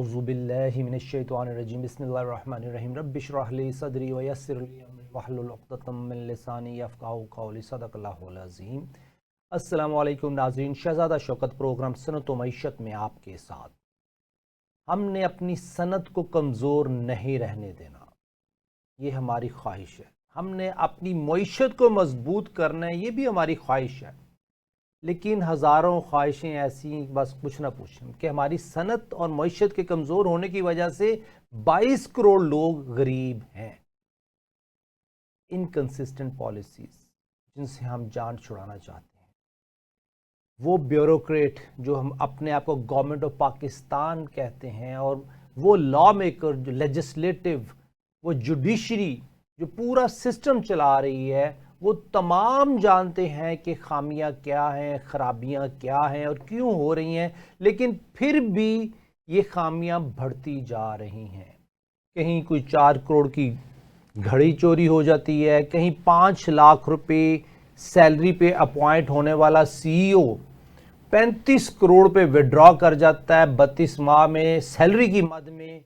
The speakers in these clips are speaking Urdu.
اعوذ باللہ من الشیطان الرجیم بسم اللہ الرحمن الرحیم رب اشرح لی صدری ویسر لی امری واحلل عقدۃ من لسانی یفقہوا قولی صدق اللہ العظیم۔ السلام علیکم ناظرین، شہزادہ شوکت پروگرام صنعت و معیشت میں آپ کے ساتھ۔ ہم نے اپنی صنعت کو کمزور نہیں رہنے دینا، یہ ہماری خواہش ہے۔ ہم نے اپنی معیشت کو مضبوط کرنا ہے، یہ بھی ہماری خواہش ہے۔ لیکن ہزاروں خواہشیں ایسی بس کچھ نہ پوچھیں کہ ہماری صنعت اور معیشت کے کمزور ہونے کی وجہ سے 22 کروڑ لوگ غریب ہیں۔ انکنسسٹنٹ پالیسیز جن سے ہم جان چھڑانا چاہتے ہیں، وہ بیوروکریٹ جو ہم اپنے آپ کو گورنمنٹ آف پاکستان کہتے ہیں، اور وہ لا میکر جو لیجسلیٹو، وہ جوڈیشری جو پورا سسٹم چلا رہی ہے، وہ تمام جانتے ہیں کہ خامیاں کیا ہیں، خرابیاں کیا ہیں اور کیوں ہو رہی ہیں، لیکن پھر بھی یہ خامیاں بڑھتی جا رہی ہیں۔ کہیں کوئی 4 کروڑ کی گھڑی چوری ہو جاتی ہے، کہیں 5 لاکھ روپے سیلری پہ اپوائنٹ ہونے والا سی او 35 کروڑ پہ وڈرا کر جاتا ہے 32 ماہ میں سیلری کی مد میں،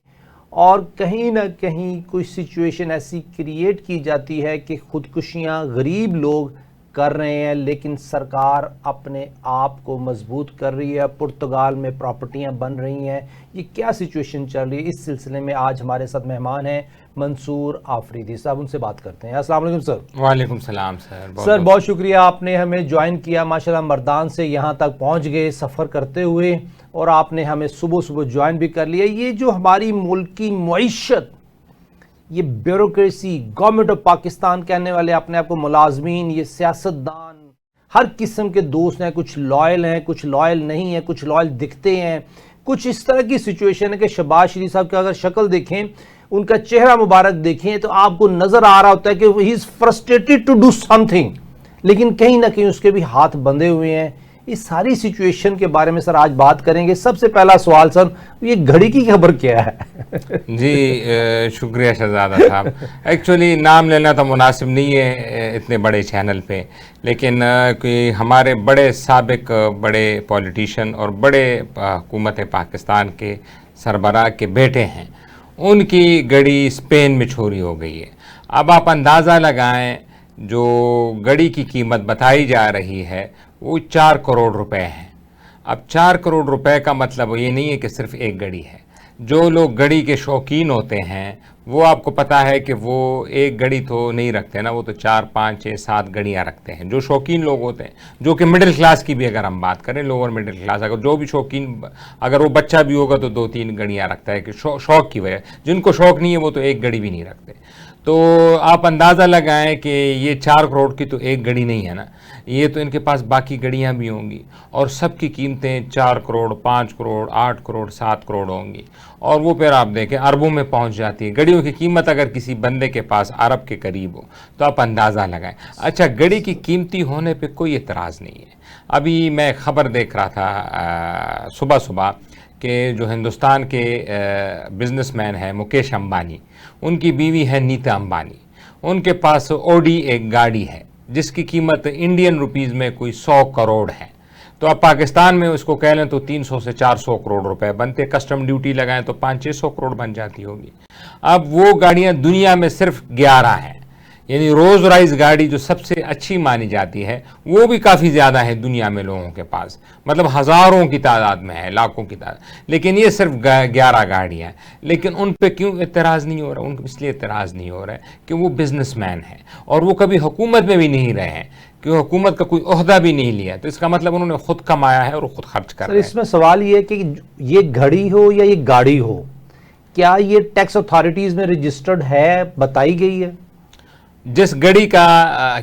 اور کہیں نہ کہیں کوئی سچویشن ایسی کریٹ کی جاتی ہے کہ خودکشیاں غریب لوگ کر رہے ہیں، لیکن سرکار اپنے آپ کو مضبوط کر رہی ہے، پرتگال میں پراپرٹیاں بن رہی ہیں۔ یہ کیا سچویشن چل رہی ہے؟ اس سلسلے میں آج ہمارے ساتھ مہمان ہیں منصور آفریدی صاحب، ان سے بات کرتے ہیں۔ السلام علیکم سر۔ وعلیکم السلام سر، بہت شکریہ، آپ نے ہمیں جوائن کیا، ماشاءاللہ مردان سے یہاں تک پہنچ گئے سفر کرتے ہوئے، اور آپ نے ہمیں صبح صبح جوائن بھی کر لیا۔ یہ جو ہماری ملک کی معیشت، یہ بیوروکریسی، گورنمنٹ آف پاکستان کہنے والے اپنے آپ کو ملازمین، یہ سیاستدان، ہر قسم کے دوست ہیں، کچھ لائل ہیں، کچھ لائل نہیں ہیں، کچھ لائل دکھتے ہیں، کچھ اس طرح کی سچویشن ہے کہ شہباز شریف صاحب کی اگر شکل دیکھیں، ان کا چہرہ مبارک دیکھیں تو آپ کو نظر آ رہا ہوتا ہے کہ he is frustrated to do something, لیکن کہیں نہ کہیں اس کے بھی ہاتھ بندھے ہوئے ہیں۔ اس ساری سچویشن کے بارے میں سر آج بات کریں گے۔ سب سے پہلا سوال سر، یہ گھڑی کی خبر کیا ہے؟ جی شکریہ شہزادہ صاحب۔ ایکچولی نام لینا تو مناسب نہیں ہے اتنے بڑے چینل پہ، لیکن ہمارے بڑے سابق بڑے پولیٹیشین اور بڑے حکومت پاکستان کے سربراہ کے بیٹے ہیں، ان کی گھڑی اسپین میں چوری ہو گئی ہے۔ اب آپ اندازہ لگائیں، جو گھڑی کی قیمت بتائی جا رہی ہے وہ 4 کروڑ روپے ہے۔ اب 4 کروڑ روپے کا مطلب یہ نہیں ہے کہ صرف ایک گھڑی ہے۔ جو لوگ گھڑی کے شوقین ہوتے ہیں، وہ آپ کو پتہ ہے کہ وہ ایک گھڑی تو نہیں رکھتے نا، وہ تو 4 5 6 7 گھڑیاں رکھتے ہیں۔ جو شوقین لوگ ہوتے ہیں، جو کہ مڈل کلاس کی بھی اگر ہم بات کریں، لوور مڈل کلاس، اگر جو بھی شوقین، اگر وہ بچہ بھی ہوگا تو 2 3 گھڑیاں رکھتا ہے کہ شوق کی وجہ۔ جن کو شوق نہیں ہے وہ تو ایک گھڑی بھی نہیں رکھتے۔ تو آپ اندازہ لگائیں کہ یہ 4 کروڑ کی تو ایک گھڑی نہیں ہے نا، یہ تو ان کے پاس باقی گھڑیاں بھی ہوں گی، اور سب کی قیمتیں 4 کروڑ 5 کروڑ 8 کروڑ 7 کروڑ ہوں گی، اور وہ پھر آپ دیکھیں اربوں میں پہنچ جاتی ہے۔ گھڑیوں کی قیمت اگر کسی بندے کے پاس ارب کے قریب ہو تو آپ اندازہ لگائیں۔ اچھا، گھڑی کی قیمتی ہونے پہ کوئی اعتراض نہیں ہے۔ ابھی میں خبر دیکھ رہا تھا صبح کہ جو ہندوستان کے بزنس مین ہیں مکیش امبانی، ان کی بیوی ہے نیتا امبانی، ان کے پاس اوڈی ایک گاڑی ہے جس کی قیمت انڈین روپیز میں کوئی 100 کروڑ ہے۔ تو اب پاکستان میں اس کو کہہ لیں تو 300 سے 400 کروڑ روپے بنتے، کسٹم ڈیوٹی لگائیں تو 500-600 کروڑ بن جاتی ہوگی۔ اب وہ گاڑیاں دنیا میں صرف 11 ہیں، یعنی روز رائز گاڑی جو سب سے اچھی مانی جاتی ہے وہ بھی کافی زیادہ ہے دنیا میں لوگوں کے پاس، مطلب ہزاروں کی تعداد میں ہے، لاکھوں کی تعداد، لیکن یہ صرف 11 گاڑیاں ہیں۔ لیکن ان پہ کیوں اعتراض نہیں ہو رہا؟ ان کو اس لیے اعتراض نہیں ہو رہا ہے کہ وہ بزنس مین ہیں، اور وہ کبھی حکومت میں بھی نہیں رہے ہیں، کہ حکومت کا کوئی عہدہ بھی نہیں لیا، تو اس کا مطلب انہوں نے خود کمایا ہے اور خود خرچ کر رہے ہیں۔ اس میں سوال یہ ہے کہ یہ گھڑی ہو یا یہ گاڑی ہو، کیا یہ ٹیکس اتھارٹیز میں رجسٹرڈ ہے، بتائی گئی ہے؟ جس گھڑی کا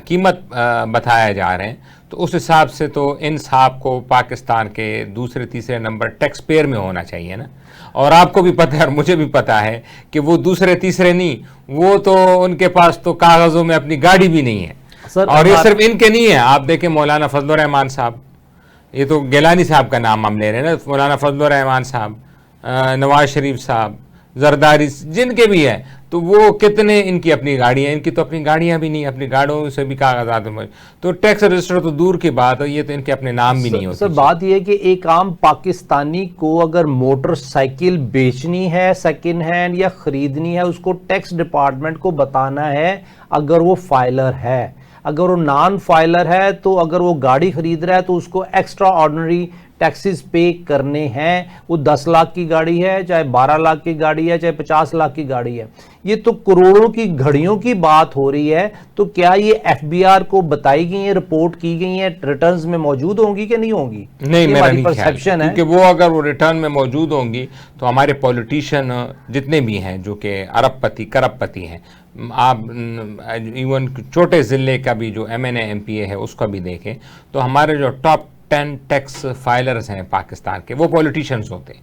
قیمت بتایا جا رہے ہیں تو اس حساب سے تو ان صاحب کو پاکستان کے دوسرے تیسرے نمبر ٹیکس پیئر میں ہونا چاہیے نا، اور آپ کو بھی پتہ ہے اور مجھے بھی پتہ ہے کہ وہ دوسرے تیسرے نہیں، وہ تو ان کے پاس تو کاغذوں میں اپنی گاڑی بھی نہیں ہے۔ اور یہ صرف ان کے نہیں ہے، آپ دیکھیں مولانا فضل الرحمان صاحب، یہ تو گیلانی صاحب کا نام ہم لے رہے ہیں نا، مولانا فضل الرحمان صاحب، نواز شریف صاحب، زرداری جن کے بھی ہیں، تو وہ کتنے ان کی اپنی گاڑیاں، ان کی تو اپنی گاڑیاں بھی نہیں، اپنی گاڑیوں سے بھی کاغذات میں، تو ٹیکس رجسٹر تو دور کی بات ہے، یہ تو ان کے اپنے نام بھی نہیں ہوتے۔ سر بات یہ ہے کہ ایک عام پاکستانی کو اگر موٹر سائیکل بیچنی ہے سیکنڈ ہینڈ یا خریدنی ہے، اس کو ٹیکس ڈپارٹمنٹ کو بتانا ہے اگر وہ فائلر ہے۔ اگر وہ نان فائلر ہے تو اگر وہ گاڑی خرید رہا ہے تو اس کو ایکسٹرا آرڈنری ٹیکسز پے کرنے ہیں، وہ 10 لاکھ کی گاڑی ہے، چاہے 12 لاکھ کی گاڑی ہے، چاہے 50 لاکھ کی گاڑی ہے۔ یہ تو کروڑوں کی گھڑیوں کی بات ہو رہی ہے، تو کیا یہ ایف بی آر کو بتائی گئی ہیں، رپورٹ کی گئی ہیں، ریٹرنز میں موجود ہوں گی کہ نہیں ہوں گی؟ نہیں، یہ میرا ہماری نہیں خیال، پرسیپشن ہے۔ کیونکہ وہ اگر وہ ریٹرن میں موجود ہوں گی تو ہمارے پولیٹیشین جتنے بھی ہیں جو کہ ارب پتی کرب پتی ہیں، آپ ایون چھوٹے ضلع کا بھی جو M N A M P A ہے اس کا بھی دیکھیں تو ہمارے جو ٹاپ 10 ٹیکس فائلرز ہیں پاکستان کے، وہ پولیٹیشنز ہوتے،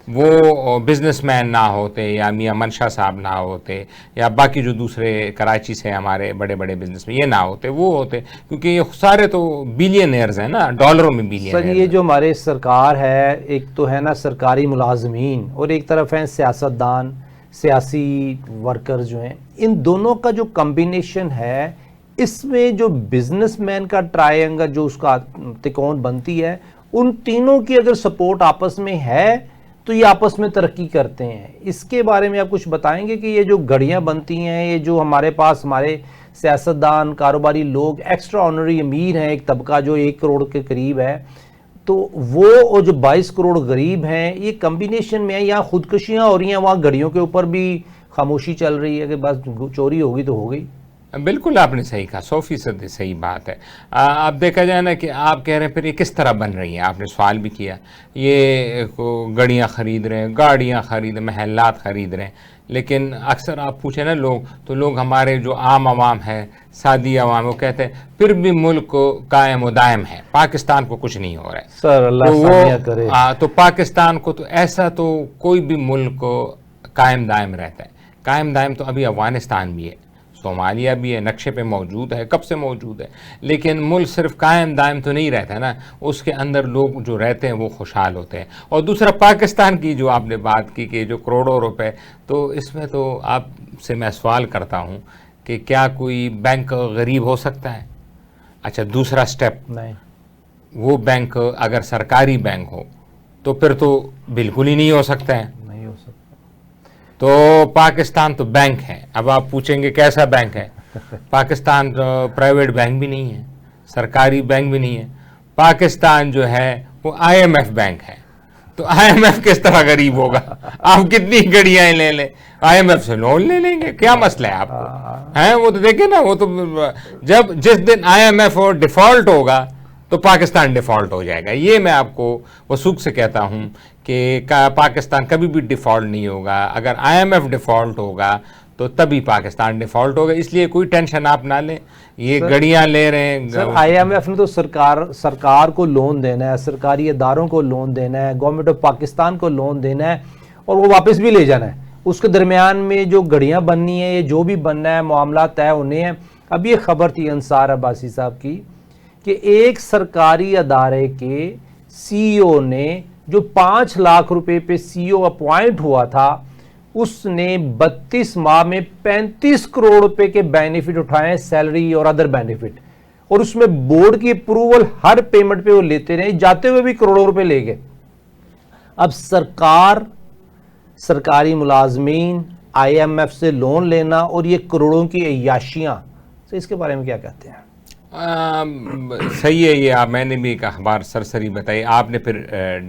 وہ بزنس مین نہ ہوتے، یا میاں منشا صاحب نہ ہوتے، یا باقی جو دوسرے کراچی سے ہمارے بڑے بڑے بزنس مین یہ نہ ہوتے، وہ ہوتے، کیونکہ یہ سارے تو بیلینئرز ہیں نا، ڈالروں میں سر بیلینئرز یہ ہیں۔ جو ہمارے سرکار ہے، ایک تو ہے نا سرکاری ملازمین اور ایک طرف ہیں سیاستدان، سیاسی ورکر جو ہیں، ان دونوں کا جو کمبینیشن ہے، اس میں جو بزنس مین کا ٹرائنگل جو اس کا تکون بنتی ہے، ان تینوں کی اگر سپورٹ آپس میں ہے تو یہ آپس میں ترقی کرتے ہیں۔ اس کے بارے میں آپ کچھ بتائیں گے کہ یہ جو گھڑیاں بنتی ہیں، یہ جو ہمارے پاس ہمارے سیاستدان، کاروباری لوگ، ایکسٹرا آنری امیر ہیں، ایک طبقہ جو 1 کروڑ کے قریب ہے، تو وہ اور جو 22 کروڑ غریب ہیں، یہ کمبینیشن میں ہے، یہاں خودکشیاں ہو رہی ہیں، وہاں گھڑیوں کے اوپر بھی خاموشی چل رہی ہے کہ بس چوری ہوگی تو ہو گئی۔ بالکل آپ نے صحیح کہا، 100% صحیح بات ہے۔ اب دیکھا جائے نا کہ آپ کہہ رہے ہیں پھر یہ کس طرح بن رہی ہیں، آپ نے سوال بھی کیا، یہ گڑیاں خرید رہے ہیں، گاڑیاں خرید رہے ہیں، محلات خرید رہے ہیں، لیکن اکثر آپ پوچھیں نا لوگ ہمارے جو عام عوام ہے، سادی عوام، وہ کہتے ہیں پھر بھی ملک قائم و دائم ہے، پاکستان کو کچھ نہیں ہو رہا ہے۔ سر اللہ تو سامعہ کرے۔ تو پاکستان کو تو ایسا تو کوئی بھی ملک قائم دائم رہتا ہے، قائم دائم تو ابھی افغانستان بھی ہے، صومالیہ بھی ہے، نقشے پہ موجود ہے، کب سے موجود ہے، لیکن ملک صرف قائم دائم تو نہیں رہتا ہے نا، اس کے اندر لوگ جو رہتے ہیں وہ خوشحال ہوتے ہیں۔ اور دوسرا پاکستان کی جو آپ نے بات کی کہ جو کروڑوں روپے، تو اس میں تو آپ سے میں سوال کرتا ہوں کہ کیا کوئی بینک غریب ہو سکتا ہے؟ اچھا، دوسرا سٹیپ، نہیں، وہ بینک اگر سرکاری بینک ہو تو پھر تو بالکل ہی نہیں ہو سکتا ہے۔ نہیں ہو سکتا۔ تو پاکستان تو بینک ہے، اب آپ پوچھیں گے کیسا بینک ہے؟ پاکستان پرائیویٹ بینک بھی نہیں ہے، سرکاری بینک بھی نہیں ہے، پاکستان جو ہے وہ آئی ایم ایف بینک ہے، تو آئی ایم ایف کس طرح غریب ہوگا؟ آپ کتنی گڑیاں لے لیں، آئی ایم ایف سے لون لے لیں گے، کیا مسئلہ ہے آپ کو؟ ہیں وہ تو دیکھیں نا، وہ تو جس دن آئی ایم ایف ڈیفالٹ ہوگا تو پاکستان ڈیفالٹ ہو جائے گا۔ یہ میں آپ کو وثوق سے کہتا ہوں کہ پاکستان کبھی بھی ڈیفالٹ نہیں ہوگا، اگر آئی ایم ایف ڈیفالٹ ہوگا تو تبھی پاکستان ڈیفالٹ ہوگا، اس لیے کوئی ٹینشن آپ نہ لیں، یہ گڑیاں لے رہے ہیں۔ سر آئی ایم ایف نے تو سرکار کو لون دینا ہے، سرکاری اداروں کو لون دینا ہے، گورنمنٹ آف پاکستان کو لون دینا ہے، اور وہ واپس بھی لے جانا ہے۔ اس کے درمیان میں جو گھڑیاں بننی ہیں، جو بھی بننا ہے، معاملات طے ہونے ہیں۔ اب یہ خبر تھی انصار عباسی صاحب کی کہ ایک سرکاری ادارے کے سی او نے جو 5 لاکھ روپے پہ سی او اپوائنٹ ہوا تھا، اس نے 32 ماہ میں 35 کروڑ روپے کے بینیفٹ اٹھائے، سیلری اور ادر بینیفٹ، اور اس میں بورڈ کی اپروول ہر پیمنٹ پہ وہ لیتے رہے، جاتے ہوئے بھی کروڑوں روپے لے گئے۔ اب سرکار، سرکاری ملازمین، آئی ایم ایف سے لون لینا اور یہ کروڑوں کی عیاشیاں، تو اس کے بارے میں کیا کہتے ہیں؟ صحیح ہے، یہ میں نے بھی ایک اخبار سرسری بتائی، آپ نے پھر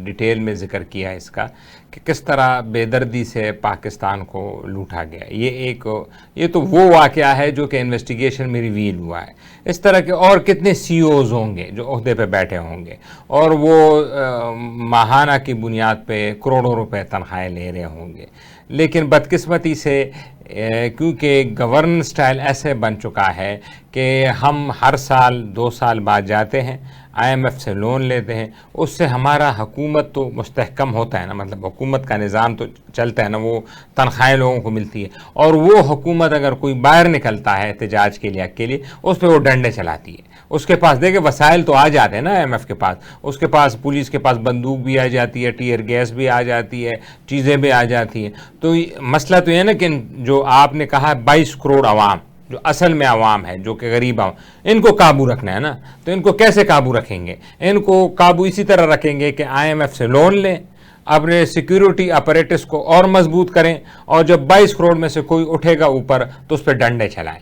ڈیٹیل میں ذکر کیا اس کا کہ کس طرح بے دردی سے پاکستان کو لوٹا گیا۔ یہ تو وہ واقعہ ہے جو کہ انویسٹیگیشن میں ریویل ہوا ہے۔ اس طرح کے اور کتنے سی اوز ہوں گے جو عہدے پہ بیٹھے ہوں گے اور وہ ماہانہ کی بنیاد پہ کروڑوں روپے تنخواہیں لے رہے ہوں گے، لیکن بدقسمتی سے کیونکہ گورننس سٹائل ایسے بن چکا ہے کہ ہم ہر سال 2 سال بعد جاتے ہیں، آئی ایم ایف سے لون لیتے ہیں، اس سے ہمارا حکومت تو مستحکم ہوتا ہے نا، مطلب حکومت کا نظام تو چلتا ہے نا، وہ تنخواہیں لوگوں کو ملتی ہے، اور وہ حکومت اگر کوئی باہر نکلتا ہے احتجاج کے لیے اکیلے، اس پہ وہ ڈنڈے چلاتی ہے، اس کے پاس دیکھیں وسائل تو آ جاتے ہیں نا IMF کے پاس، اس کے پاس پولیس کے پاس بندوق بھی آ جاتی ہے، ٹیئر گیس بھی آ جاتی ہے، چیزیں بھی آ جاتی ہیں. تو مسئلہ تو یہ ہے نا کہ جو آپ نے کہا 22 کروڑ عوام جو اصل میں عوام ہے، جو کہ غریب عوام، ان کو قابو رکھنا ہے نا. تو ان کو کیسے قابو رکھیں گے؟ ان کو قابو اسی طرح رکھیں گے کہ IMF سے لون لیں، اپنے سیکیورٹی اپریٹس کو اور مضبوط کریں، اور جب 22 کروڑ میں سے کوئی اٹھے گا اوپر تو اس پہ ڈنڈے چلائیں.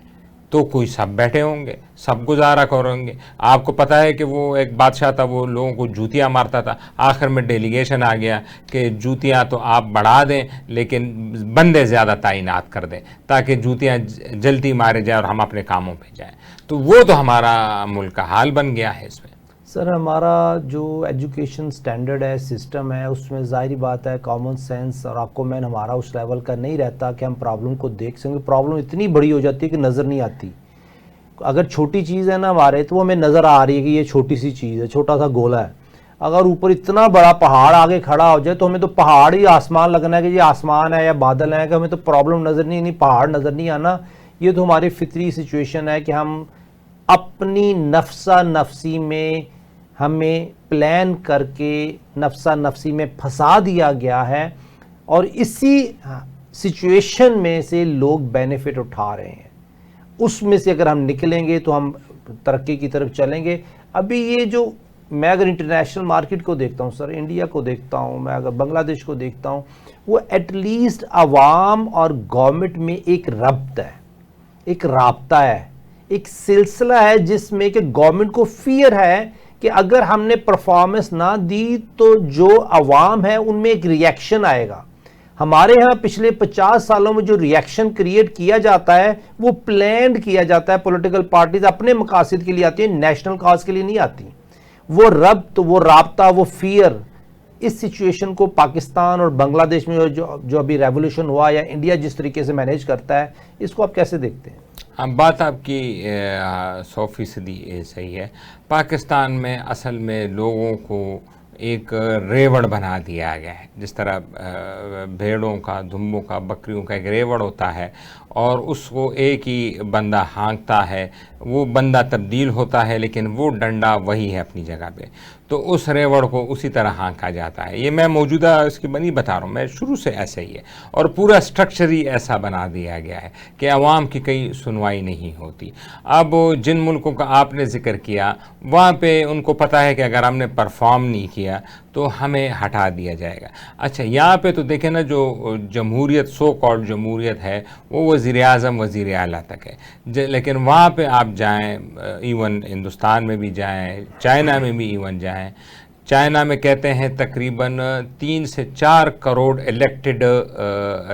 تو کوئی سب بیٹھے ہوں گے، سب گزارا کریں گے. آپ کو پتہ ہے کہ وہ ایک بادشاہ تھا، وہ لوگوں کو جوتیاں مارتا تھا، آخر میں ڈیلیگیشن آ گیا کہ جوتیاں تو آپ بڑھا دیں لیکن بندے زیادہ تعینات کر دیں تاکہ جوتیاں جلدی مارے جائیں اور ہم اپنے کاموں پہ جائیں. تو وہ تو ہمارا ملک کا حال بن گیا ہے. اس میں سر ہمارا جو ایجوکیشن سٹینڈرڈ ہے، سسٹم ہے، اس میں ظاہری بات ہے کامن سینس اور آکومین ہمارا اس لیول کا نہیں رہتا کہ ہم پرابلم کو دیکھ سکیں. پرابلم اتنی بڑی ہو جاتی ہے کہ نظر نہیں آتی. اگر چھوٹی چیز ہے نا ہمارے تو وہ ہمیں نظر آ رہی ہے کہ یہ چھوٹی سی چیز ہے، چھوٹا سا گولا ہے. اگر اوپر اتنا بڑا پہاڑ آگے کھڑا ہو جائے تو ہمیں تو پہاڑ ہی آسمان لگنا ہے کہ یہ آسمان ہے یا بادل ہے، کہ ہمیں تو پرابلم نظر نہیں پہاڑ نظر نہیں آنا. یہ تو ہماری فطری سچویشن ہے کہ ہم اپنی نفسا نفسی میں ہمیں پلان کر کے نفسا نفسی میں پھنسا دیا گیا ہے، اور اسی سچویشن میں سے لوگ بینیفٹ اٹھا رہے ہیں. اس میں سے اگر ہم نکلیں گے تو ہم ترقی کی طرف چلیں گے. ابھی یہ جو میں اگر انٹرنیشنل مارکیٹ کو دیکھتا ہوں سر، انڈیا کو دیکھتا ہوں، میں اگر بنگلہ دیش کو دیکھتا ہوں، وہ ایٹ لیسٹ عوام اور گورنمنٹ میں ایک ربط ہے، ایک رابطہ ہے، ایک سلسلہ ہے جس میں کہ گورنمنٹ کو فیئر ہے کہ اگر ہم نے پرفارمنس نہ دی تو جو عوام ہے ان میں ایک ریئیکشن آئے گا. ہمارے ہاں پچھلے 50 سالوں میں جو ریئیکشن کریٹ کیا جاتا ہے وہ پلانڈ کیا جاتا ہے. پولیٹیکل پارٹیز اپنے مقاصد کے لیے آتی ہیں، نیشنل کاز کے لیے نہیں آتی. وہ ربط، وہ رابطہ، وہ فیئر، اس سچویشن کو پاکستان اور بنگلہ دیش میں جو ابھی ریولوشن ہوا یا انڈیا جس طریقے سے مینیج کرتا ہے، اس کو آپ کیسے دیکھتے ہیں؟ بات آپ کی 100% صحیح ہے. پاکستان میں اصل میں لوگوں کو ایک ریوڑ بنا دیا گیا ہے. جس طرح بھیڑوں کا، دھمبوں کا، بکریوں کا ایک ریوڑ ہوتا ہے اور اس کو ایک ہی بندہ ہانکتا ہے، وہ بندہ تبدیل ہوتا ہے لیکن وہ ڈنڈا وہی ہے اپنی جگہ پہ. تو اس ریوڑ کو اسی طرح ہانکا جاتا ہے. یہ میں موجودہ اس کی بنی بتا رہا ہوں، میں شروع سے ایسا ہی ہے. اور پورا سٹرکچر ہی ایسا بنا دیا گیا ہے کہ عوام کی کئی سنوائی نہیں ہوتی. اب جن ملکوں کا آپ نے ذکر کیا وہاں پہ ان کو پتہ ہے کہ اگر ہم نے پرفارم نہیں کیا تو ہمیں ہٹا دیا جائے گا. اچھا یہاں پہ تو دیکھیں نا، جو جمہوریت، سو کالڈ جمہوریت ہے، وہ وزیر اعظم، وزیر اعلیٰ تک ہے. لیکن وہاں پہ آپ جائیں، ایون ہندوستان میں بھی جائیں، چائنا میں بھی ایون جائیں، چائنا میں کہتے ہیں تقریباً 3 سے 4 کروڑ الیکٹڈ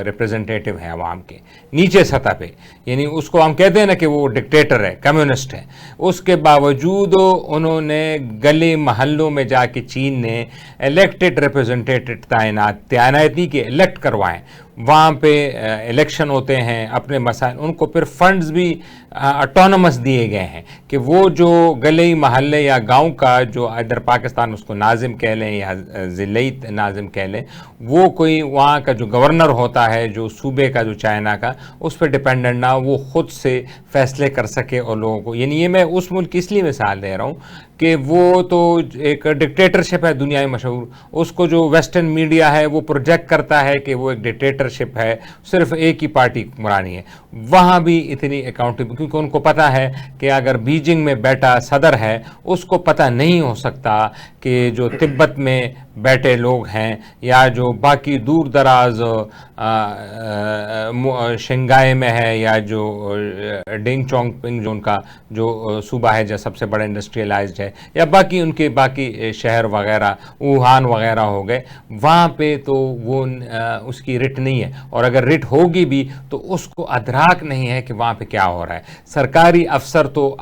ریپریزنٹیٹیو ہیں عوام کے نیچے سطح پہ. یعنی اس کو ہم کہتے ہیں نا کہ وہ ڈکٹیٹر ہے، کمیونسٹ ہے. اس کے باوجود انہوں نے گلی محلوں میں جا کے چین نے الیکٹڈ ریپریزنٹیٹیو تعیناتی کے الیکٹ کروائیں. وہاں پہ الیکشن ہوتے ہیں، اپنے مسائل، ان کو پھر فنڈز بھی اٹونومس دیے گئے ہیں کہ وہ جو گلی محلے یا گاؤں کا جو ادھر پاکستان اس کو ناظم کہہ لیں یا ضلعی ناظم کہہ لیں، وہ کوئی وہاں کا جو گورنر ہوتا ہے جو صوبے کا، جو چائنا کا، اس پہ ڈپینڈنٹ نہ، وہ خود سے فیصلے کر سکے اور لوگوں کو. یعنی یہ میں اس ملک کی اس لیے مثال دے رہا ہوں کہ وہ تو ایک ڈکٹیٹرشپ ہے دنیا میں مشہور. اس کو جو ویسٹرن میڈیا ہے وہ پروجیکٹ کرتا ہے کہ وہ ایک ڈکٹیٹرشپ ہے، صرف ایک ہی پارٹی حکمرانی ہے. وہاں بھی اتنی اکاؤنٹیبل، کیونکہ ان کو پتہ ہے کہ اگر بیجنگ میں بیٹھا صدر ہے اس کو پتہ نہیں ہو سکتا کہ جو تبت میں بیٹھے لوگ ہیں یا جو باقی دور دراز شنگھائی میں ہے یا جو ڈنگ چونگ پنگ جو ان کا جو صوبہ ہے جو سب سے بڑا انڈسٹریلائزڈ ہے، یا باقی ان کے باقی شہر وغیرہ، ووہان وغیرہ ہو گئے، وہاں پہ تو وہ اس کی رٹ نہیں ہے. اور اگر رٹ ہوگی بھی تو اس کو ادراک نہیں ہے کہ وہاں پہ کیا ہو رہا ہے. سرکاری افسر تو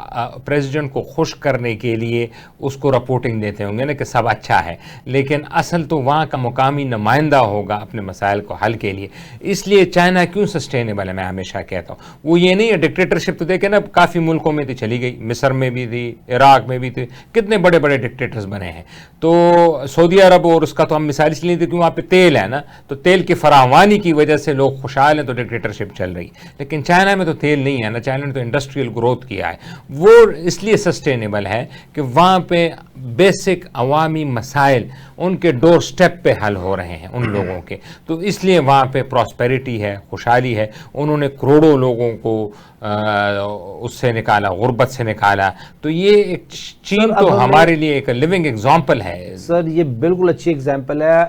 پریزیڈنٹ کو خوش کرنے کے لیے اس کو رپورٹنگ دیتے ہوں گے نا کہ سب اچھا ہے، لیکن اصل تو وہاں کا مقامی نمائندہ ہوگا اپنے مسائل کو حل کے لیے. اس لیے چائنا کیوں سسٹینیبل ہے میں ہمیشہ کہتا ہوں. وہ یہ نہیں ہے ڈکٹیٹرشپ تو دیکھیں نا کافی ملکوں میں تو چلی گئی، مصر میں بھی تھی، عراق میں بھی تھی، کتنے بڑے بڑے ڈکٹیٹرز بنے ہیں. تو سعودی عرب اور اس کا تو ہم مثال اس لیے تھے کہ وہاں پہ تیل ہے نا، تو تیل کی فراوانی کی وجہ سے لوگ خوشحال ہیں تو ڈکٹیٹرشپ چل رہی. لیکن لیکن چائنا میں تو تیل نہیں ہے نا. چائنا نے تو انڈسٹریل گروتھ کیا ہے, وہ اس لیے سسٹینیبل ہے کہ وہاں پہ بیسک عوامی مسائل ان کے ڈور سٹیپ پہ حل ہو رہے ہیں ان لوگوں کے, تو اس لیے وہاں پہ پراسپیرٹی ہے, خوشحالی ہے. انہوں نے کروڑوں لوگوں کو اس سے نکالا, غربت سے نکالا. تو یہ ایک چین تو ہمارے لیے ایک لیونگ ایگزامپل ہے. سر یہ بالکل اچھی ایگزامپل ہے.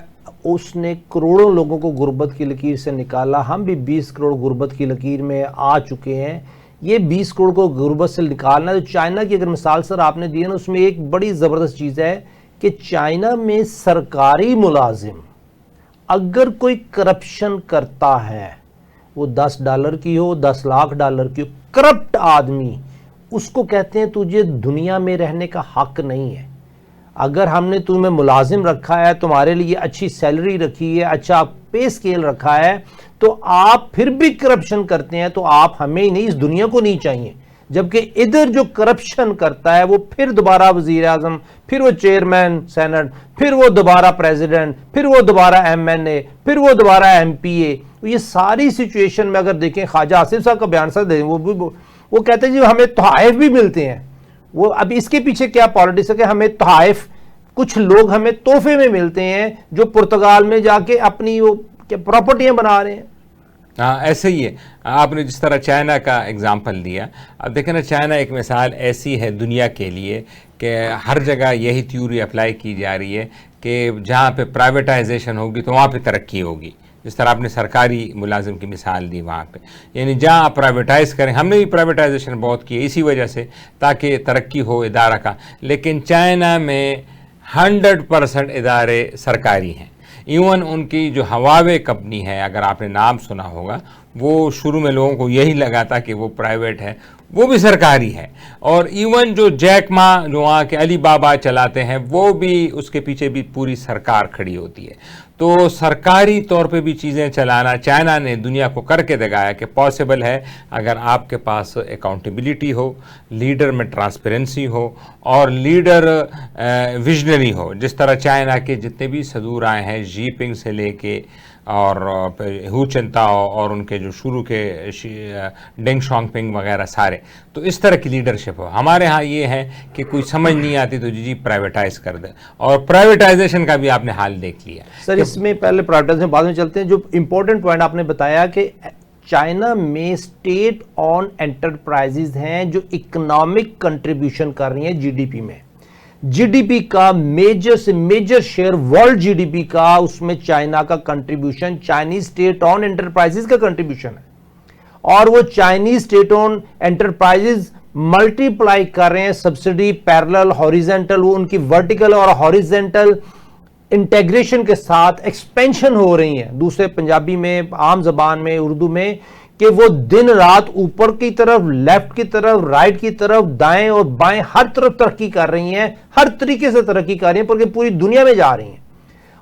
اس نے کروڑوں لوگوں کو غربت کی لکیر سے نکالا. ہم بھی 20 کروڑ غربت کی لکیر میں آ چکے ہیں. یہ 20 کروڑ کو غربت سے نکالنا, جو چائنا کی اگر مثال سر آپ نے دی ہے نا, اس میں ایک بڑی زبردست چیز ہے کہ چائنا میں سرکاری ملازم اگر کوئی کرپشن کرتا ہے, وہ $10 کی ہو, $10 لاکھ کی ہو, کرپٹ آدمی, اس کو کہتے ہیں تجھے دنیا میں رہنے کا حق نہیں ہے. اگر ہم نے تمہیں ملازم رکھا ہے, تمہارے لیے اچھی سیلری رکھی ہے, اچھا پے سکیل رکھا ہے, تو آپ پھر بھی کرپشن کرتے ہیں, تو آپ ہمیں ہی نہیں اس دنیا کو نہیں چاہیے. جبکہ ادھر جو کرپشن کرتا ہے وہ پھر دوبارہ وزیر اعظم, پھر وہ چیئرمین سینٹ, پھر وہ دوبارہ پریزیڈنٹ, پھر وہ دوبارہ MNA, پھر وہ دوبارہ MPA. یہ ساری سچویشن میں اگر دیکھیں, خواجہ آصف صاحب کا بیان سر دیں, وہ کہتے ہیں جی ہمیں تحائف بھی ملتے ہیں. وہ اب اس کے پیچھے کیا پالیٹکس ہے کہ ہمیں تحائف, کچھ لوگ ہمیں تحفے میں ملتے ہیں جو پرتگال میں جا کے اپنی وہ پراپرٹیاں بنا رہے ہیں. ہاں ایسے ہی ہے. آپ نے جس طرح چائنا کا اگزامپل دیا, اب دیکھیں نا, چائنا ایک مثال ایسی ہے دنیا کے لیے کہ ہر جگہ یہی تھیوری اپلائی کی جا رہی ہے کہ جہاں پہ پرائیویٹائزیشن ہوگی تو وہاں پہ ترقی ہوگی. جس طرح آپ نے سرکاری ملازم کی مثال دی وہاں پہ, یعنی جہاں آپ پرائیویٹائز کریں, ہم نے بھی پرائیویٹائزیشن بہت کی ہے اسی وجہ سے تاکہ ترقی ہو ادارہ کا, لیکن چائنا میں 100% ادارے سرکاری ہیں. ایون ان کی جو ہواوے کمپنی ہے, اگر آپ نے نام سنا ہوگا, وہ شروع میں لوگوں کو یہی لگا تھا کہ وہ پرائیویٹ ہے, وہ بھی سرکاری ہے. اور ایون جو جیک ما جو وہاں کے علی بابا چلاتے ہیں, وہ بھی اس کے پیچھے بھی پوری سرکار کھڑی ہوتی ہے. تو سرکاری طور پہ بھی چیزیں چلانا چائنا نے دنیا کو کر کے دکھایا کہ پاسبل ہے اگر آپ کے پاس اکاؤنٹیبلٹی ہو, لیڈر میں ٹرانسپیرنسی ہو, اور لیڈر ویژنری ہو. جس طرح چائنا کے جتنے بھی صدور آئے ہیں, جی پنگ سے لے کے اور ہو چنتاؤ اور ان کے جو شروع کے ڈینگ شانگ پنگ وغیرہ سارے, تو اس طرح کی لیڈرشپ ہو. ہمارے ہاں یہ ہے کہ کوئی سمجھ نہیں آتی تو جی پرائیویٹائز کر دے, اور پرائیویٹائزیشن کا بھی آپ نے حال دیکھ لیا. سر اس میں پہلے پرائیویٹائزیشن بعد میں چلتے ہیں. جو امپورٹنٹ پوائنٹ آپ نے بتایا کہ چائنا میں اسٹیٹ آن انٹرپرائزز ہیں جو اکنامک کنٹریبیوشن کر رہی ہیں GDP میں. GDP کا میجر سے میجر شیئر ورلڈ GDP کا, اس میں چائنا کا contribution, Chinese state owned enterprises کا کنٹریبیوشن ہے. اور وہ Chinese state owned enterprises multiply کر رہے ہیں سبسڈی, پیرلل, ہاریزنٹل, وہ ان کی ورٹیکل اور ہاریزنٹل انٹیگریشن کے ساتھ ایکسپینشن ہو رہی ہیں. دوسرے پنجابی میں, عام زبان میں, اردو میں, کہ وہ دن رات اوپر کی طرف, لیفٹ کی طرف, رائٹ کی طرف, دائیں اور بائیں ہر طرف ترقی کر رہی ہیں, ہر طریقے سے ترقی کر رہی ہیں, بلکہ پوری دنیا میں جا رہی ہیں.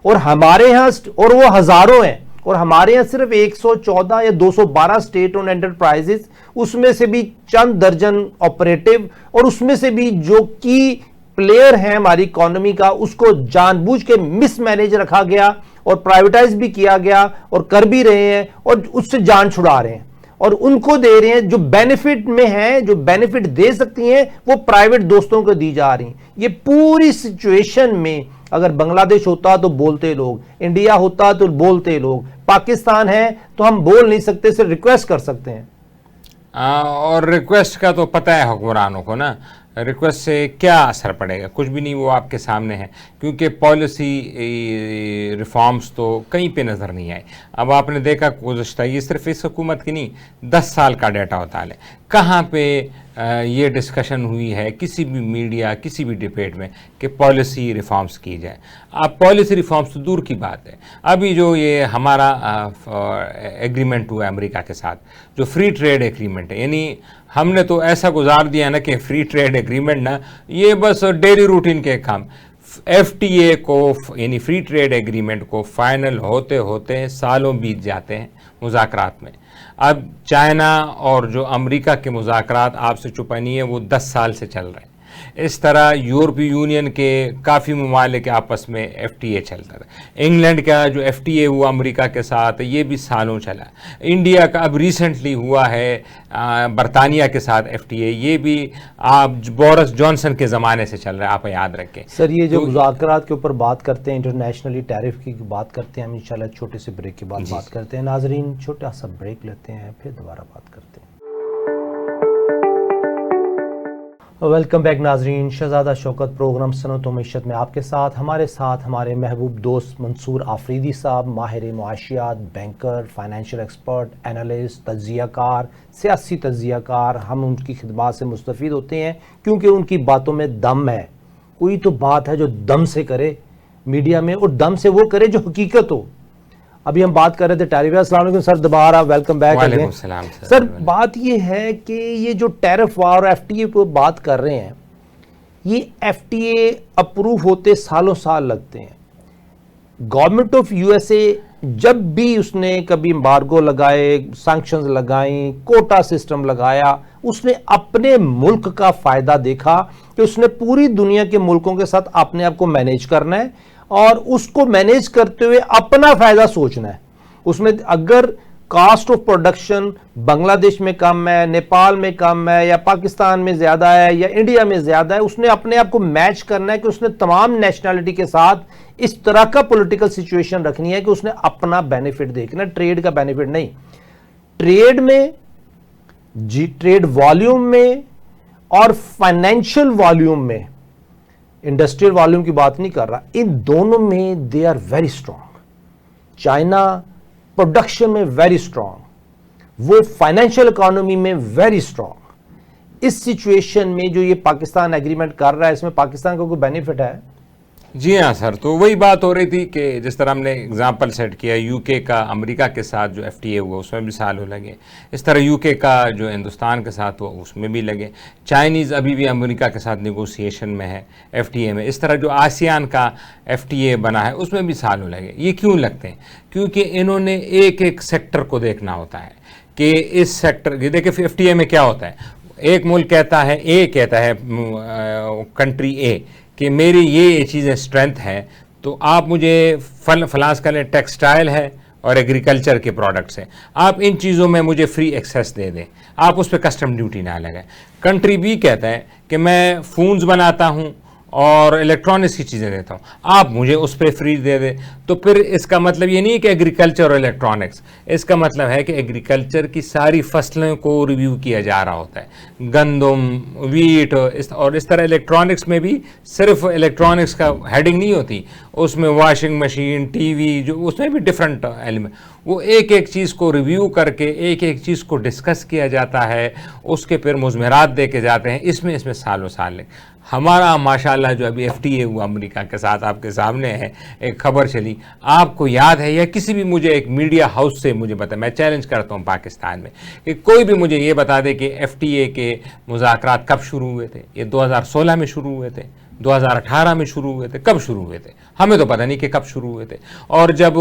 اور ہمارے ہاں, اور وہ ہزاروں ہیں, اور ہمارے ہاں صرف 114 یا 212 اسٹیٹ اون انٹرپرائزز, اس میں سے بھی چند درجن آپریٹو, اور اس میں سے بھی جو کی پلیئر ہیں ہماری اکانومی کا, اس کو جان بوجھ کے مس مینیج رکھا گیا اور پرائیویٹائز بھی کیا گیا, اور کر بھی رہے ہیں, اور اس سے جان چھڑا رہے ہیں, اور ان کو دے رہے ہیں جو بینیفٹ میں ہیں, جو بینیفٹ دے سکتی ہیں وہ پرائیویٹ دوستوں کو دی جا رہی ہیں. یہ پوری سچویشن میں اگر بنگلہ دیش ہوتا تو بولتے لوگ, انڈیا ہوتا تو بولتے لوگ, پاکستان ہے تو ہم بول نہیں سکتے, صرف ریکویسٹ کر سکتے ہیں. اور ریکویسٹ کا تو پتہ ہے حکمرانوں کو نا, ریکویسٹ سے کیا اثر پڑے گا, کچھ بھی نہیں, وہ آپ کے سامنے ہے, کیونکہ پالیسی ریفارمز تو کہیں پہ نظر نہیں آئے. اب آپ نے دیکھا گزشتہ, یہ صرف اس حکومت کی نہیں, 10 سال کا ڈیٹا ہوتا ہے, کہاں پہ یہ ڈسکشن ہوئی ہے کسی بھی میڈیا, کسی بھی ڈبیٹ میں کہ پالیسی ریفارمز کی جائے. اب پالیسی ریفارمز تو دور کی بات ہے, ابھی جو یہ ہمارا ایگریمنٹ ہوا ہے امریکہ کے ساتھ, جو فری ٹریڈ ایگریمنٹ ہے, یعنی ہم نے تو ایسا گزار دیا نا کہ فری ٹریڈ ایگریمنٹ نا, یہ بس ڈیلی روٹین کے کام. FTA کو, یعنی فری ٹریڈ ایگریمنٹ کو فائنل ہوتے ہوتے سالوں بیت جاتے ہیں مذاکرات میں. اب چائنا اور جو امریکہ کے مذاکرات آپ سے چھپا نہیں ہے, وہ 10 سال سے چل رہے ہیں. اس طرح یورپی یونین کے کافی ممالک آپس میں FTA چلتا تھا. انگلینڈ کا جو FTA ہوا امریکہ کے ساتھ یہ بھی سالوں چلا. انڈیا کا اب ریسنٹلی ہوا ہے برطانیہ کے ساتھ FTA, یہ بھی آپ بورس جانسن کے زمانے سے چل رہا ہے, آپ یاد رکھیں. سر یہ جو مذاکرات کے اوپر بات کرتے ہیں, انٹرنیشنلی ٹیرف کی بات کرتے ہیں, ہم انشاءاللہ چھوٹے سے بریک کے بعد بات کرتے ہیں. ناظرین چھوٹا سا بریک لیتے ہیں, پھر دوبارہ بات کرتے ہیں. ویلکم بیک ناظرین, شہزادہ شوکت پروگرام صنعت و معیشت میں آپ کے ساتھ. ہمارے محبوب دوست منصور آفریدی صاحب, ماہر معاشیات, بینکر, فائنینشیل ایکسپرٹ, انالسٹ, تجزیہ کار, سیاسی تجزیہ کار. ہم ان کی خدمات سے مستفید ہوتے ہیں کیونکہ ان کی باتوں میں دم ہے. کوئی تو بات ہے جو دم سے کرے میڈیا میں, اور دم سے وہ کرے جو حقیقت ہو. ابھی ہم بات کر رہے تھے ٹیرف. السلام علیکم سر, دوبارہ ویلکم بیک. وعلیکم السلام سر. بات یہ ہے کہ یہ جو ٹیرف وار اور FTA کو بات کر رہے ہیں, یہ FTA اپروو ہوتے سالوں سال لگتے ہیں. گورنمنٹ آف USA جب بھی اس نے کبھی امبارگو لگائے, سینکشنز لگائیں, کوٹا سسٹم لگایا, اس نے اپنے ملک کا فائدہ دیکھا کہ اس نے پوری دنیا کے ملکوں کے ساتھ اپنے آپ کو مینیج کرنا ہے اور اس کو مینیج کرتے ہوئے اپنا فائدہ سوچنا ہے. اس میں اگر کاسٹ آف پروڈکشن بنگلہ دیش میں کم ہے, نیپال میں کم ہے, یا پاکستان میں زیادہ ہے, یا انڈیا میں زیادہ ہے, اس نے اپنے آپ کو میچ کرنا ہے کہ اس نے تمام نیشنلٹی کے ساتھ اس طرح کا پولیٹیکل سچویشن رکھنی ہے کہ اس نے اپنا بینیفٹ دیکھنا, ٹریڈ کا بینیفٹ نہیں. ٹریڈ میں ٹریڈ والیوم میں اور فائنینشیل والیوم میں, انڈسٹریل والیوم کی بات نہیں کر رہا, ان دونوں میں they are very strong. China production میں ویری اسٹرانگ, وہ فائنینشیل اکانومی میں ویری اسٹرانگ. اس سچویشن میں جو یہ پاکستان ایگریمنٹ کر رہا ہے, اس میں پاکستان کو کوئی بینیفٹ ہے؟ جی ہاں سر, تو وہی بات ہو رہی تھی کہ جس طرح ہم نے اگزامپل سیٹ کیا UK کا امریکہ کے ساتھ جو FTA ہوا اس میں بھی سالوں لگے, اس طرح UK کا جو ہندوستان کے ساتھ ہوا اس میں بھی لگے. چائنیز ابھی بھی امریکہ کے ساتھ نیگوسیشن میں ہے FTA میں. اس طرح جو آسیان کا FTA بنا ہے اس میں بھی سالوں لگے. یہ کیوں لگتے ہیں؟ کیونکہ انہوں نے ایک ایک سیکٹر کو دیکھنا ہوتا ہے کہ اس سیکٹر, دیکھیں FTA میں کیا ہوتا ہے, ایک ملک کہتا ہے کنٹری A کہ میری یہ چیزیں اسٹرینتھ ہے, تو آپ مجھے فلاس کریں, ٹیکسٹائل ہے اور ایگریکلچر کے پروڈکٹس ہیں, آپ ان چیزوں میں مجھے فری ایکسیس دے دیں, آپ اس پہ کسٹم ڈیوٹی نہ لگائیں. کنٹری B کہتا ہے کہ میں فونز بناتا ہوں اور الیکٹرانکس کی چیزیں دیتا ہوں, آپ مجھے اس پہ فری دے دیں. تو پھر اس کا مطلب یہ نہیں ہے کہ ایگریکلچر اور الیکٹرانکس, اس کا مطلب ہے کہ ایگریکلچر کی ساری فصلوں کو ریویو کیا جا رہا ہوتا ہے, گندم, ویٹ, اور اس طرح الیکٹرانکس میں بھی صرف الیکٹرانکس کا ہیڈنگ نہیں ہوتی, اس میں واشنگ مشین, TV, جو اس میں بھی ڈفرنٹ ایلیمنٹ, وہ ایک ایک چیز کو ریویو کر کے ایک ایک چیز کو ڈسکس کیا جاتا ہے, اس کے پھر مضمرات دے کے جاتے ہیں. اس میں سالوں سال لے. ہمارا ماشاءاللہ جو ابھی FTA ہوا امریکہ کے ساتھ آپ کے سامنے ہے, ایک خبر چلی, آپ کو یاد ہے, یا کسی بھی مجھے ایک میڈیا ہاؤس سے مجھے بتا, میں چیلنج کرتا ہوں پاکستان میں کہ کوئی بھی مجھے یہ بتا دے کہ FTA کے مذاکرات کب شروع ہوئے تھے. یہ 2016 میں شروع ہوئے تھے, 2018 میں شروع ہوئے تھے, کب شروع ہوئے تھے؟ ہمیں تو پتہ نہیں کہ کب شروع ہوئے تھے. اور جب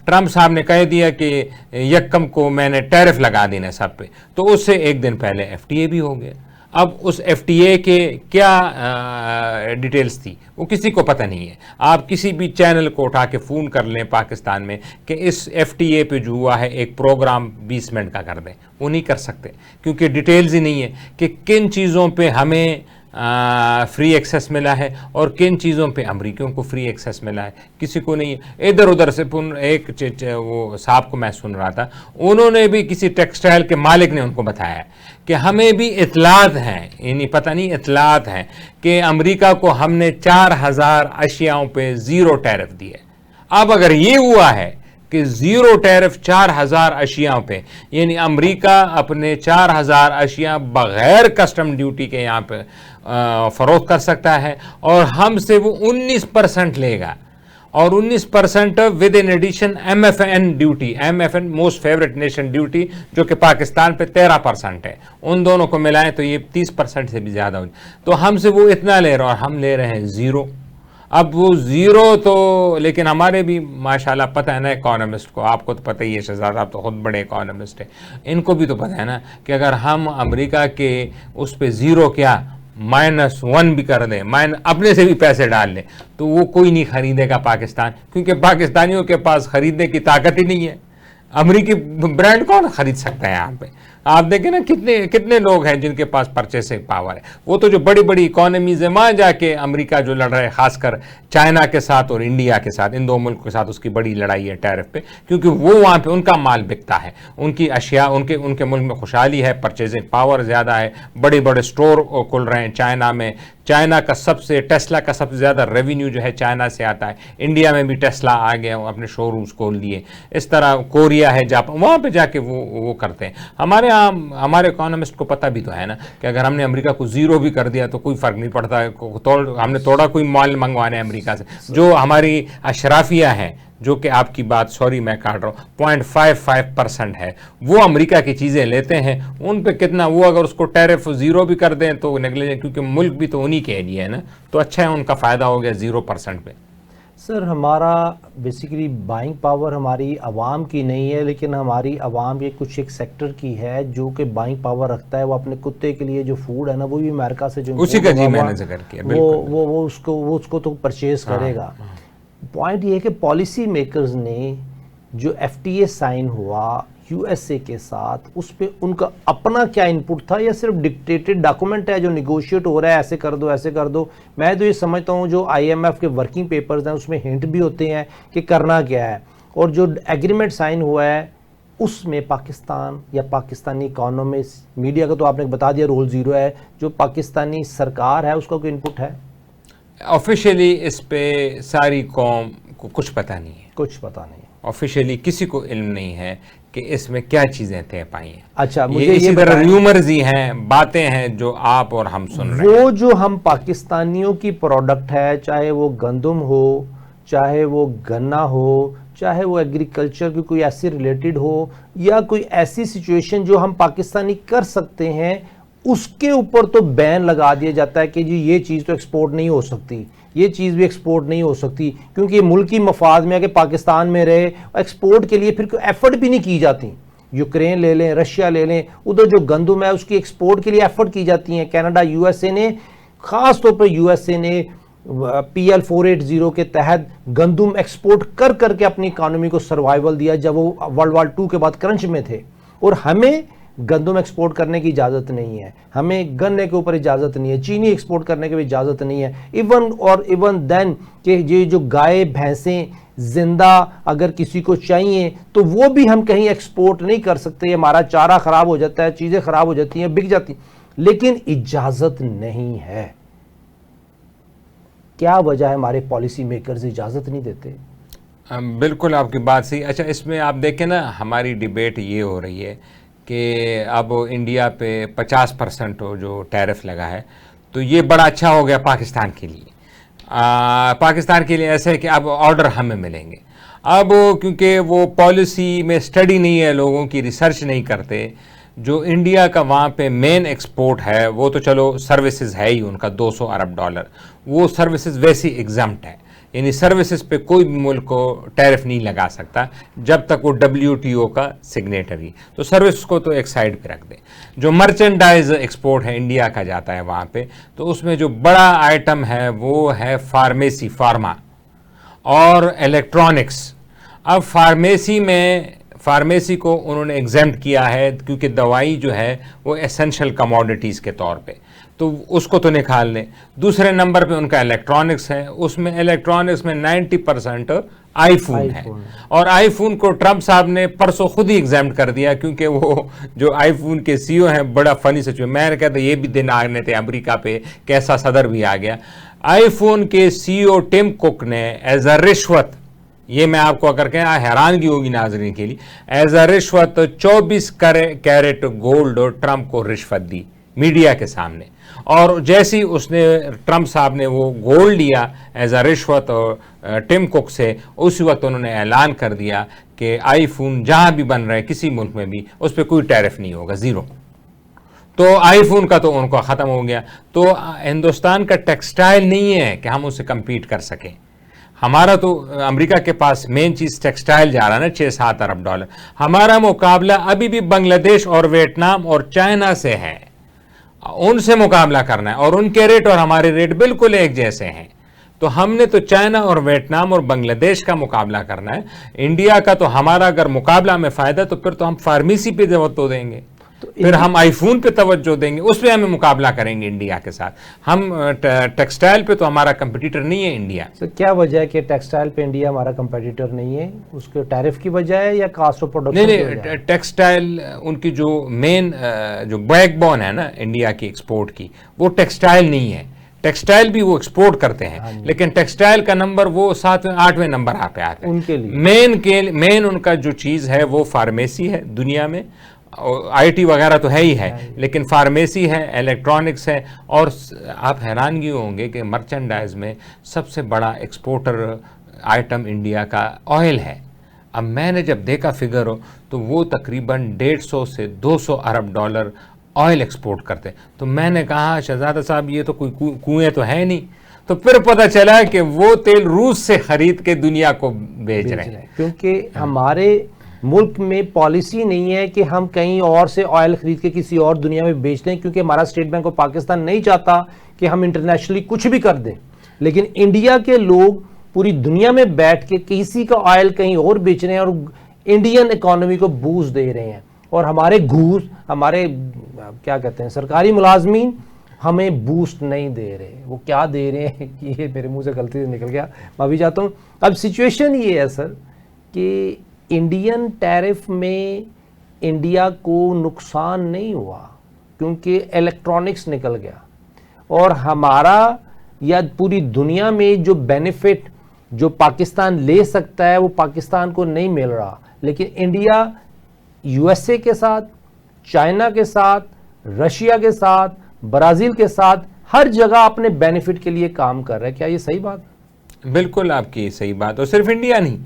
ٹرمپ صاحب نے کہہ دیا کہ یکم کو میں نے ٹیرف لگا دینا سب پہ, تو اس سے ایک دن پہلے FTA بھی ہو گیا. اب اس FTA کے کیا ڈیٹیلز تھی وہ کسی کو پتہ نہیں ہے. آپ کسی بھی چینل کو اٹھا کے فون کر لیں پاکستان میں کہ اس FTA پہ جو ہوا ہے ایک پروگرام 20 منٹ کا کر دیں, وہ نہیں کر سکتے, کیونکہ ڈیٹیلز ہی نہیں ہے کہ کن چیزوں پہ ہمیں فری ایکسیس ملا ہے اور کن چیزوں پہ امریکیوں کو فری ایکسیس ملا ہے, کسی کو نہیں ہے. ادھر ادھر سے ایک وہ صاحب کو میں سن رہا تھا, انہوں نے بھی کسی ٹیکسٹائل کے مالک نے ان کو بتایا کہ ہمیں بھی اطلاعات ہیں, یعنی پتہ نہیں اطلاعات ہیں کہ امریکہ کو ہم نے 4000 اشیاؤں پہ 0 ٹیرف دیے. اب اگر یہ ہوا ہے کہ 0 ٹیرف 4000 اشیاء پہ, یعنی امریکہ اپنے 4000 اشیاء بغیر کسٹم ڈیوٹی کے یہاں پہ فروخت کر سکتا ہے, اور ہم سے وہ 19% لے گا, اور 19% with in addition MFN duty, MFN most favourite nation duty, جو کہ پاکستان پہ 13% ہے. ان دونوں کو ملائیں تو یہ 30% سے بھی زیادہ ہو. تو ہم سے وہ اتنا لے رہا اور ہم لے رہے ہیں 0. اب وہ 0 تو, لیکن ہمارے بھی ماشاءاللہ پتہ ہے نا اکانومسٹ کو, آپ کو تو پتہ ہی ہے شہزاد, آپ تو خود بڑے اکانومسٹ ہیں, ان کو بھی تو پتہ ہے نا کہ اگر ہم امریکہ کے اس پہ 0 کیا -1 بھی کر دیں, اپنے سے بھی پیسے ڈال لیں, تو وہ کوئی نہیں خریدے گا پاکستان, کیونکہ پاکستانیوں کے پاس خریدنے کی طاقت ہی نہیں ہے. امریکی برانڈ کون خرید سکتا ہے یہاں پہ؟ آپ دیکھیں نا کتنے لوگ ہیں جن کے پاس پرچیسنگ پاور ہے. وہ تو جو بڑی بڑی اکانومیز ہیں وہاں جا کے امریکہ جو لڑ رہا ہے, خاص کر چائنا کے ساتھ اور انڈیا کے ساتھ, ان دو ملکوں کے ساتھ اس کی بڑی لڑائی ہے ٹیرف پہ, کیونکہ وہ وہاں پہ ان کا مال بکتا ہے, ان کی اشیاء, ان کے ملک میں خوشحالی ہے, پرچیزنگ پاور زیادہ ہے, بڑے بڑے سٹور کھل رہے ہیں چائنا میں. چائنا کا ٹیسلا کا سب سے زیادہ ریونیو جو ہے چائنا سے آتا ہے. انڈیا میں بھی ٹیسلا آ گیا, اپنے شو رومز کھول دیے. اس طرح کوریا ہے, جاپان, وہاں پہ جا کے وہ کرتے ہیں. ہمارے اکانومسٹ کو پتہ بھی تو ہے نا کہ اگر ہم نے امریکہ کو زیرو بھی کر دیا تو کوئی فرق نہیں پڑتا. ہم نے توڑا کوئی مال منگوانے امریکہ سے. جو ہماری اشرافیہ ہیں, جو کہ آپ کی بات, سوری میں کاٹ رہا ہوں, 0.55% ہے, وہ امریکہ کی چیزیں لیتے ہیں. ان پہ کتنا, وہ اگر اس کو ٹیرف 0 بھی کر دیں تو نگلیجنٹ, کیونکہ ملک بھی تو انہی کے لیے ہے نا, تو اچھا ہے, ان کا فائدہ ہو گیا 0% پہ. سر ہمارا بیسیکلی بائنگ پاور ہماری عوام کی نہیں ہے, لیکن ہماری عوام کے کچھ ایک سیکٹر کی ہے جو کہ بائنگ پاور رکھتا ہے. وہ اپنے کتے کے لیے جو فوڈ ہے نا, وہ بھی امریکہ سے جو اسی کا جی میں نے ذکر کیا, وہ اس کو تو پرچیز کرے گا. پوائنٹ یہ ہے کہ پالیسی میکرز نے جو FTA سائن ہوا USA کے ساتھ, اس پہ ان کا اپنا کیا انپٹ تھا, یا صرف ڈکٹیٹڈ ڈاکومنٹ ہے جو نیگوشیٹ ہو رہا ہے, ایسے کر دو ایسے کر دو. میں تو یہ سمجھتا ہوں جو IMF کے ورکنگ پیپرز ہیں اس میں ہنٹ بھی ہوتے ہیں کہ کرنا کیا ہے, اور جو ایگریمنٹ سائن ہوا ہے اس میں پاکستان یا پاکستانی اکانومسٹ, میڈیا کا تو آپ نے بتا دیا رول 0 ہے, جو پاکستانی سرکار ہے اس کا کوئی انپٹ ہے؟ آفیشیلی اس پہ ساری قوم کو کچھ پتہ نہیں ہے, کچھ پتہ نہیں. آفیشیلی کسی کو علم نہیں ہے کہ اس میں کیا چیزیں طے پائی ہیں. اچھا, مجھے یہ اسی طرح ریومرز ہی ہیں, باتیں ہیں جو آپ اور ہم سن رہے ہیں. وہ جو ہم پاکستانیوں کی پروڈکٹ ہے, چاہے وہ گندم ہو, چاہے وہ گنا ہو, چاہے وہ ایگریکلچر کی کوئی ایسی ریلیٹڈ ہو, یا کوئی ایسی سچویشن جو ہم پاکستانی کر سکتے ہیں, اس کے اوپر تو بین لگا دیا جاتا ہے کہ جی یہ چیز تو ایکسپورٹ نہیں ہو سکتی, یہ چیز بھی ایکسپورٹ نہیں ہو سکتی, کیونکہ یہ ملکی مفاد میں ہے کہ پاکستان میں رہے. ایکسپورٹ کے لیے پھر کوئی ایفرٹ بھی نہیں کی جاتی. یوکرین لے لیں, رشیا لے لیں, ادھر جو گندم ہے اس کی ایکسپورٹ کے لیے ایفرٹ کی جاتی ہیں. کینیڈا, USA نے, خاص طور پر USA نے PL 480 کے تحت گندم ایکسپورٹ کر کے اپنی اکانومی کو سروائیول دیا جب وہ ورلڈ وار 2 کے بعد کرنچ میں تھے. اور ہمیں گندم ایکسپورٹ کرنے کی اجازت نہیں ہے, ہمیں گنے کے اوپر اجازت نہیں ہے, چینی ایکسپورٹ کرنے کی بھی اجازت نہیں ہے. ایون دین کہ یہ جو گائے بھینسیں زندہ اگر کسی کو چاہیے تو وہ بھی ہم کہیں ایکسپورٹ نہیں کر سکتے. ہمارا چارہ خراب ہو جاتا ہے, چیزیں خراب ہو جاتی ہیں, بک جاتی, لیکن اجازت نہیں ہے. کیا وجہ ہے ہمارے پالیسی میکرز اجازت نہیں دیتے؟ بالکل آپ کی بات صحیح. اچھا, اس میں آپ دیکھیں نا, ہماری ڈیبیٹ یہ ہو رہی ہے کہ اب انڈیا پہ 50% جو ٹیرف لگا ہے, تو یہ بڑا اچھا ہو گیا پاکستان کے لیے. پاکستان کے لیے ایسے ہے کہ اب آرڈر ہمیں ملیں گے. اب کیونکہ وہ پالیسی میں سٹڈی نہیں ہے, لوگوں کی ریسرچ نہیں کرتے. جو انڈیا کا وہاں پہ مین ایکسپورٹ ہے وہ تو چلو سروسز ہے ہی, ان کا $200 ارب, وہ سروسز ویسی ایگزمپٹ ہے, یعنی سروسز پہ کوئی بھی ملک کو ٹیرف نہیں لگا سکتا جب تک وہ WTO کا سگنیٹری. تو سروس کو تو ایک سائڈ پہ رکھ دیں. جو مرچنڈائز ایکسپورٹ ہے انڈیا کا جاتا ہے وہاں پہ, تو اس میں جو بڑا آئٹم ہے وہ ہے فارما اور الیکٹرانکس. اب فارمیسی کو انہوں نے ایگزمپٹ کیا ہے کیونکہ دوائی جو ہے وہ ایسنشل کموڈیٹیز کے طور پہ, تو اس کو تو نکال دیں. دوسرے نمبر پہ ان کا الیکٹرانکس ہے, اس میں الیکٹرانکس میں 90% آئی فون ہے. اور آئی فون کو ٹرمپ صاحب نے پرسوں خود ہی ایگزامپٹ کر دیا, کیونکہ وہ جو آئی فون کے CEO ہیں, بڑا فنی سچویشن, میں نے کہتا یہ بھی دن آنے تھے امریکہ پہ, کیسا صدر بھی آ گیا. آئی فون کے CEO ٹم کک نے ایز اے رشوت, یہ میں آپ کو اگر کہیں حیرانگی ہوگی ناظرین کے لیے, ایز اے رشوت 24 کیرٹ گولڈ ٹرمپ کو رشوت دی میڈیا کے سامنے. اور جیسی اس نے ٹرمپ صاحب نے وہ گولڈ لیا ایز اے رشوت ٹم کک سے, اسی وقت انہوں نے اعلان کر دیا کہ آئی فون جہاں بھی بن رہے کسی ملک میں بھی اس پہ کوئی ٹیرف نہیں ہوگا, 0. تو آئی فون کا تو ان کو ختم ہو گیا. تو ہندوستان کا ٹیکسٹائل نہیں ہے کہ ہم اس سے کمپیٹ کر سکیں. ہمارا تو امریکہ کے پاس مین چیز ٹیکسٹائل جا رہا ہے نا, $6-7 ارب. ہمارا مقابلہ ابھی بھی بنگلہ دیش اور ویتنام اور چائنا سے ہے. ان سے مقابلہ کرنا ہے، اور ان کے ریٹ اور ہمارے ریٹ بالکل ایک جیسے ہیں. تو ہم نے تو چائنا اور ویتنام اور بنگلہ دیش کا مقابلہ کرنا ہے. انڈیا کا تو ہمارا اگر مقابلہ میں فائدہ تو پھر تو ہم فارمیسی پہ توجہ دیں گے، پھر ہم آئی فون پہ توجہ دیں گے، اس پہ ہمیں مقابلہ کریں گے انڈیا کے ساتھ. ہم ٹیکسٹائل پہ تو ہمارا کمپٹیٹر نہیں ہے انڈیا. سر کیا وجہ ہے کہ ٹیکسٹائل پہ انڈیا ہمارا کمپیٹیٹر نہیں ہے؟ اس کے ٹیرف کی وجہ ہے یا کاسٹ آف پروڈکشن کی وجہ ہے؟ نہیں، ٹیکسٹائل ان کی جو مین جو بیک بون ہے نا انڈیا کی ایکسپورٹ کی، وہ ٹیکسٹائل نہیں ہے. ٹیکسٹائل بھی وہ ایکسپورٹ کرتے ہیں، لیکن ٹیکسٹائل کا نمبر وہ 7ویں 8ویں نمبر پہ آتا ہے. ان کے لیے مین ان کا جو چیز ہے وہ فارمیسی ہے دنیا میں. آئی ٹی وغیرہ تو ہے ہی ہے، لیکن فارمیسی ہے، الیکٹرانکس ہے. اور آپ حیرانگی ہوں گے کہ مرچنڈائز میں سب سے بڑا ایکسپورٹر آئٹم انڈیا کا آئل ہے. اب میں نے جب دیکھا فگر ہو تو وہ تقریباً 150 سے 200 ارب ڈالر آئل ایکسپورٹ کرتے. تو میں نے کہا شہزادہ صاحب یہ تو کوئی کنویں تو ہے نہیں. تو پھر پتہ چلا کہ وہ تیل روس سے خرید کے دنیا کو بیچ رہے ہیں. کیونکہ ہمارے ملک میں پالیسی نہیں ہے کہ ہم کہیں اور سے آئل خرید کے کسی اور دنیا میں بیچ دیں، کیونکہ ہمارا اسٹیٹ بینک آف پاکستان نہیں چاہتا کہ ہم انٹرنیشنلی کچھ بھی کر دیں. لیکن انڈیا کے لوگ پوری دنیا میں بیٹھ کے کسی کا آئل کہیں اور بیچ رہے ہیں اور انڈین اکانومی کو بوسٹ دے رہے ہیں. اور ہمارے گھوس، ہمارے کیا کہتے ہیں سرکاری ملازمین ہمیں بوسٹ نہیں دے رہے. وہ کیا دے رہے ہیں یہ میرے منہ سے غلطی سے نکل گیا، معافی چاہتا ہوں. اب سچویشن یہ ہے سر کہ انڈین ٹیرف میں انڈیا کو نقصان نہیں ہوا کیونکہ الیکٹرانکس نکل گیا، اور ہمارا یا پوری دنیا میں جو بینیفٹ جو پاکستان لے سکتا ہے وہ پاکستان کو نہیں مل رہا. لیکن انڈیا یو ایس اے کے ساتھ، چائنا کے ساتھ، رشیا کے ساتھ، برازیل کے ساتھ ہر جگہ اپنے بینیفٹ کے لیے کام کر رہا ہے. کیا یہ صحیح بات ہے؟ بالکل آپ کی صحیح بات. اور صرف انڈیا نہیں،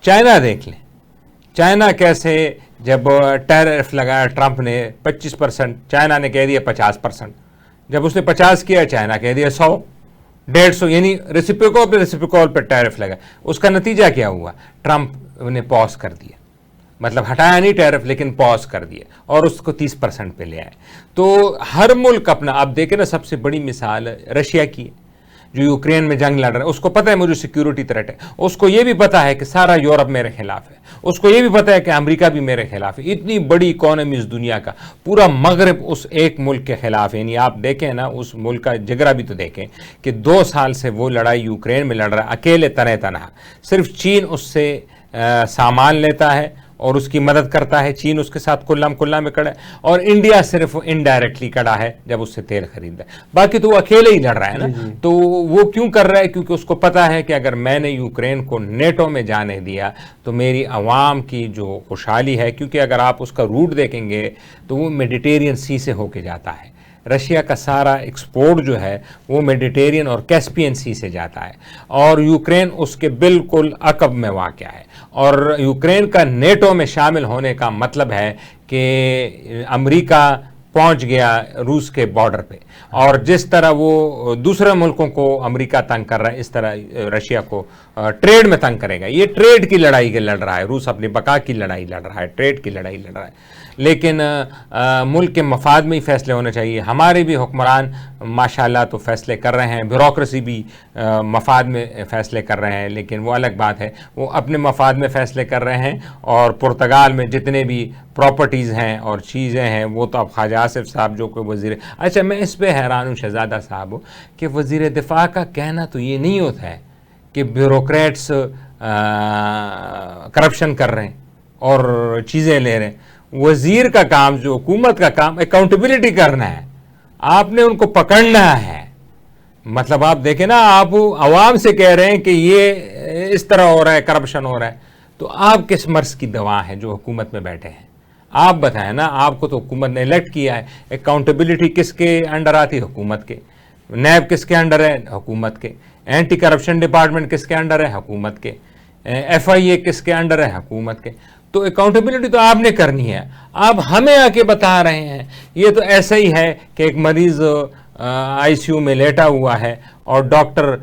چائنا دیکھ لیں. چائنا کیسے جب ٹیرف لگایا ٹرمپ نے 25%، چائنا نے کہہ دیا 50%. جب اس نے 50 کیا چائنا کہہ دیا 100، 150، یعنی ریسیپیکول پہ ٹیرف لگا. اس کا نتیجہ کیا ہوا؟ ٹرمپ نے پاز کر دیا، مطلب ہٹایا نہیں ٹیرف لیکن پاز کر دیا اور اس کو 30% پہ لے آئے. تو ہر ملک اپنا، آپ دیکھیں نا سب سے بڑی مثال رشیا کی ہے جو یوکرین میں جنگ لڑ رہا ہے. اس کو پتہ ہے مجھے سیکیورٹی تھریٹ ہے، اس کو یہ بھی پتہ ہے کہ سارا یورپ میرے خلاف ہے، اس کو یہ بھی پتہ ہے کہ امریکہ بھی میرے خلاف ہے. اتنی بڑی اکانومی اس دنیا کا، پورا مغرب اس ایک ملک کے خلاف ہے. یعنی آپ دیکھیں نا اس ملک کا جگرہ بھی تو دیکھیں کہ 2 سال سے وہ لڑائی یوکرین میں لڑ رہا ہے اکیلے تنہا. صرف چین اس سے سامان لیتا ہے اور اس کی مدد کرتا ہے. چین اس کے ساتھ کلا میں کڑا ہے، اور انڈیا صرف انڈائریکٹلی کڑا ہے جب اس سے تیل خریدا ہے. باقی تو وہ اکیلے ہی لڑ رہا ہے نا. تو وہ کیوں کر رہا ہے؟ کیونکہ اس کو پتا ہے کہ اگر میں نے یوکرین کو نیٹو میں جانے دیا تو میری عوام کی جو خوشحالی ہے، کیونکہ اگر آپ اس کا روٹ دیکھیں گے تو وہ میڈیٹیرین سی سے ہو کے جاتا ہے. رشیا کا سارا ایکسپورٹ جو ہے وہ میڈیٹیرین اور کیسپین سی سے جاتا ہے، اور یوکرین اس کے بالکل عقب میں واقع ہے. اور یوکرین کا نیٹو میں شامل ہونے کا مطلب ہے کہ امریکہ پہنچ گیا روس کے بارڈر پہ، اور جس طرح وہ دوسرے ملکوں کو امریکہ تنگ کر رہا ہے اس طرح رشیا کو ٹریڈ میں تنگ کرے گا. یہ ٹریڈ کی لڑائی کے لڑ رہا ہے، روس اپنی بقا کی لڑائی لڑ رہا ہے، ٹریڈ کی لڑائی لڑ رہا ہے. لیکن ملک کے مفاد میں ہی فیصلے ہونے چاہیے. ہمارے بھی حکمران ماشاءاللہ تو فیصلے کر رہے ہیں، بیوروکریسی بھی مفاد میں فیصلے کر رہے ہیں، لیکن وہ الگ بات ہے، وہ اپنے مفاد میں فیصلے کر رہے ہیں. اور پرتگال میں جتنے بھی پراپرٹیز ہیں اور چیزیں ہیں وہ تو اب خواجہ آصف صاحب جو کوئی وزیر، اچھا میں اس پہ حیران ہوں شہزادہ صاحب کہ وزیر دفاع کا کہنا تو یہ نہیں ہوتا ہے کہ بیوروکریٹس کرپشن کر رہے ہیں اور چیزیں لے رہے ہیں. وزیر کا کام، جو حکومت کا کام، اکاؤنٹیبلٹی کرنا ہے. آپ نے ان کو پکڑنا ہے. مطلب آپ دیکھیں نا، آپ عوام سے کہہ رہے ہیں کہ یہ اس طرح ہو رہا ہے، کرپشن ہو رہا ہے، تو آپ کس مرض کی دوا ہے جو حکومت میں بیٹھے ہیں؟ آپ بتائیں نا. آپ کو تو حکومت نے الیکٹ کیا ہے. اکاؤنٹیبلٹی کس کے انڈر آتی ہے؟ حکومت کے. نیب کس کے انڈر ہے؟ حکومت کے. اینٹی کرپشن ڈپارٹمنٹ کس کے انڈر ہے؟ حکومت کے. ایف آئی اے کس کے انڈر ہے؟ حکومت کے. تو اکاؤنٹیبلٹی تو آپ نے کرنی ہے. آپ ہمیں آ کے بتا رہے ہیں. یہ تو ایسا ہی ہے کہ ایک مریض آئی سی یو میں لیٹا ہوا ہے اور ڈاکٹر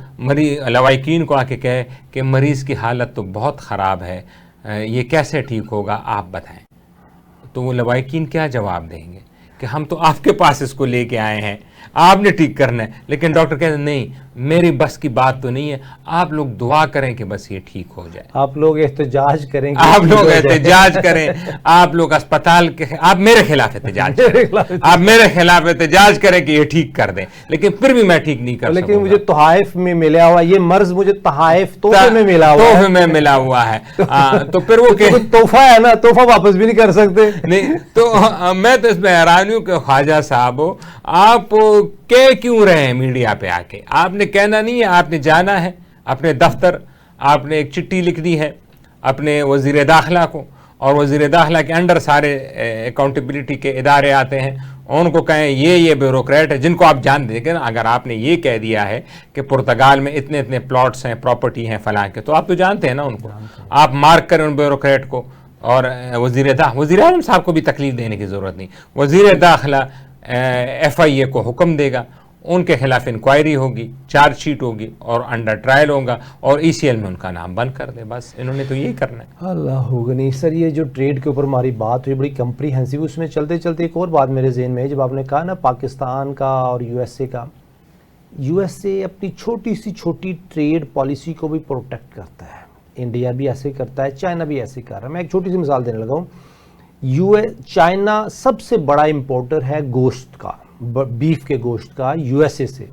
لوائکین کو آ کے کہے کہ مریض کی حالت تو بہت خراب ہے، یہ کیسے ٹھیک ہوگا آپ بتائیں. تو وہ لوائکین کیا جواب دیں گے؟ کہ ہم تو آپ کے پاس اس کو لے کے آئے ہیں, آپ نے ٹھیک کرنا ہے. لیکن ڈاکٹر کہتے ہیں نہیں, میری بس کی بات تو نہیں ہے, آپ لوگ دعا کریں کہ بس یہ ٹھیک ہو جائے, آپ لوگ احتجاج کریں, آپ لوگ احتجاج کریں, آپ لوگ اسپتال کے, آپ میرے خلاف احتجاج کریں, آپ میرے خلاف احتجاج کریں کہ یہ ٹھیک کر دیں, لیکن پھر بھی میں ٹھیک نہیں کر سکوں. لیکن مجھے تحائف میں ملا ہوا یہ مرض, مجھے تحائف تحفے میں ملا ہوا ہے, تحفے میں ملا ہوا ہے. تو پھر وہ تحفہ ہے نا, تحفہ واپس بھی نہیں کر سکتے. نہیں تو میں تو اس میں حیران ہوں کہ خواجہ صاحب آپ کہہ کیوں رہے ہیں میڈیا پہ آ کے؟ آپ نے کہنا نہیں ہے, آپ نے جانا ہے اپنے دفتر, آپ نے ایک چٹھی لکھ دی ہے اپنے وزیر داخلہ کو, اور وزیر داخلہ کے انڈر سارے اکاؤنٹیبلٹی کے ادارے آتے ہیں, ان کو کہیں یہ بیوروکریٹ ہے جن کو آپ جان دیں. اگر آپ نے یہ کہہ دیا ہے کہ پرتگال میں اتنے اتنے پلاٹس ہیں, پراپرٹی ہیں فلاں کے, تو آپ تو جانتے ہیں نا ان کو, آپ مارک کریں ان بیوروکریٹ کو. اور وزیر اعظم صاحب کو بھی تکلیف دینے کی ضرورت نہیں, وزیر داخلہ FIA کو حکم دے گا, ان کے خلاف انکوائری ہوگی, چارج شیٹ ہوگی اور انڈر ٹرائل ہوگا, اور ECL میں ان کا نام بند کر دے. بس انہوں نے تو یہی کرنا ہے. اللہ ہوگا نہیں سر. یہ جو ٹریڈ کے اوپر ہماری بات ہوئی بڑی کمپریہنسو, اس میں چلتے چلتے ایک اور بات میرے ذہن میں ہے. جب آپ نے کہا نا پاکستان کا اور USA کا, USA اپنی چھوٹی سی چھوٹی ٹریڈ پالیسی کو بھی پروٹیکٹ کرتا ہے, انڈیا بھی ایسے کرتا ہے, چائنا بھی ایسے کر رہا ہے. میں ایک چھوٹی سی مثال دینے لگا ہوں. چائنا سب سے بڑا امپورٹر ہے گوشت کا, بیف کے گوشت کا USA سے.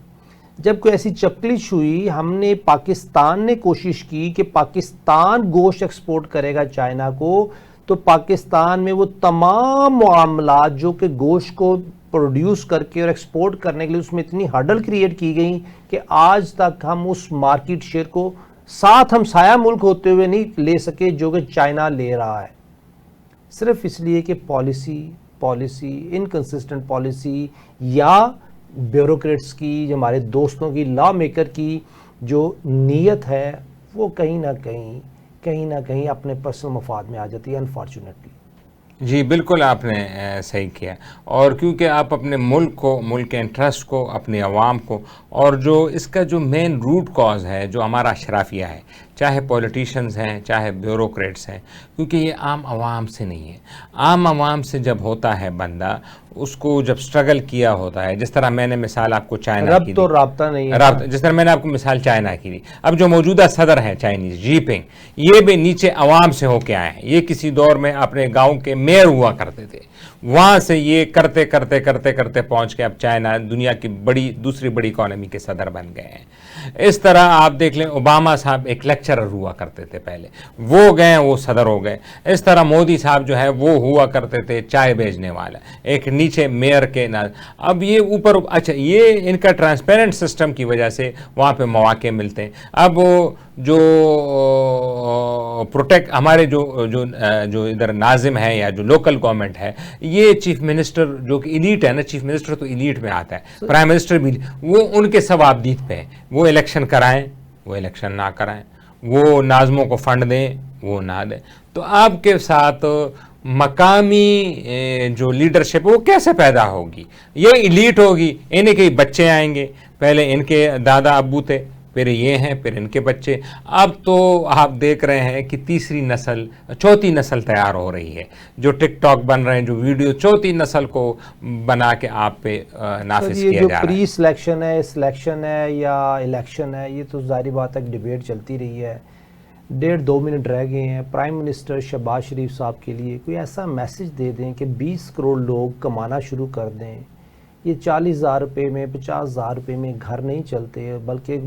جب کوئی ایسی چکلش ہوئی, ہم نے پاکستان نے کوشش کی کہ پاکستان گوشت ایکسپورٹ کرے گا چائنا کو, تو پاکستان میں وہ تمام معاملات جو کہ گوشت کو پروڈیوس کر کے اور ایکسپورٹ کرنے کے لیے اس میں اتنی ہرڈل کریٹ کی گئی کہ آج تک ہم اس مارکیٹ شیئر کو ساتھ ہمسایہ ملک ہوتے ہوئے نہیں لے سکے جو کہ چائنا لے رہا ہے, صرف اس لیے کہ پالیسی انکنسسٹنٹ پالیسی یا بیوروکریٹس کی, ہمارے دوستوں کی, لا میکر کی جو نیت ہے وہ کہیں نہ کہیں اپنے پرسنل مفاد میں آ جاتی ہے انفارچونیٹلی. جی بالکل آپ نے صحیح کیا, اور کیونکہ آپ اپنے ملک کو, ملک کے انٹرسٹ کو, اپنے عوام کو, اور جو اس کا جو مین روٹ کاز ہے جو ہمارا اشرافیہ ہے, چاہے پولیٹیشنز ہیں چاہے بیوروکریٹس ہیں, کیونکہ یہ عام عوام سے نہیں ہے. عام عوام سے جب ہوتا ہے بندہ, اس کو جب سٹرگل کیا ہوتا ہے, جس طرح میں نے مثال آپ کو چائنا کی دی, رابطہ نہیں ہے, جس طرح میں نے آپ کو مثال چائنا کی دی. اب جو موجودہ صدر ہیں چائنیز جی پنگ, یہ بھی نیچے عوام سے ہو کے آئے ہیں. یہ کسی دور میں اپنے گاؤں کے میئر ہوا کرتے تھے, وہاں سے یہ کرتے کرتے کرتے کرتے پہنچ کے اب چائنا دنیا کی دوسری بڑی اکانومی کے صدر بن گئے ہیں. اس طرح آپ دیکھ لیں, اوباما صاحب ایک لیکچرر ہوا کرتے تھے پہلے, وہ گئے وہ صدر ہو گئے. اس طرح مودی صاحب جو ہے وہ ہوا کرتے تھے چائے بیچنے والا, ایک نیچے میئر کے اب یہ اوپر. اچھا, یہ ان کا ٹرانسپیرنٹ سسٹم کی وجہ سے وہاں پہ مواقع ملتے ہیں. اب جو پروٹیکٹ ہمارے جو ادھر ناظم ہے یا جو لوکل گورنمنٹ ہے, یہ چیف منسٹر جو کہ ایلیٹ ہے نا, چیف منسٹر تو ایلیٹ میں آتا ہے, پرائم منسٹر بھی, وہ ان کے ثوابدید پہ ہے. وہ الیکشن کرائیں, وہ الیکشن نہ کرائیں, وہ ناظموں کو فنڈ دیں, وہ نہ دیں. تو آپ کے ساتھ مقامی جو لیڈرشپ وہ کیسے پیدا ہوگی؟ یہ ایلیٹ ہوگی, انہیں کے بچے آئیں گے, پہلے ان کے دادا ابو تھے, پھر یہ ہیں, پھر ان کے بچے. اب تو آپ دیکھ رہے ہیں کہ تیسری نسل, چوتھی نسل تیار ہو رہی ہے, جو ٹک ٹاک بن رہے ہیں, جو ویڈیو, چوتھی نسل کو بنا کے آپ پہ نافذ کیا جا رہا ہے. یہ جو پری سلیکشن ہے یا الیکشن ہے, یہ تو ظاہری بات ہے ڈیبیٹ چلتی رہی ہے. 1.5-2 منٹ رہ گئے ہیں. پرائم منسٹر شہباز شریف صاحب کے لیے کوئی ایسا میسج دے دیں کہ 20 کروڑ لوگ کمانا شروع کر دیں. یہ 40,000 روپے میں, 50,000 روپے میں گھر نہیں چلتے, بلکہ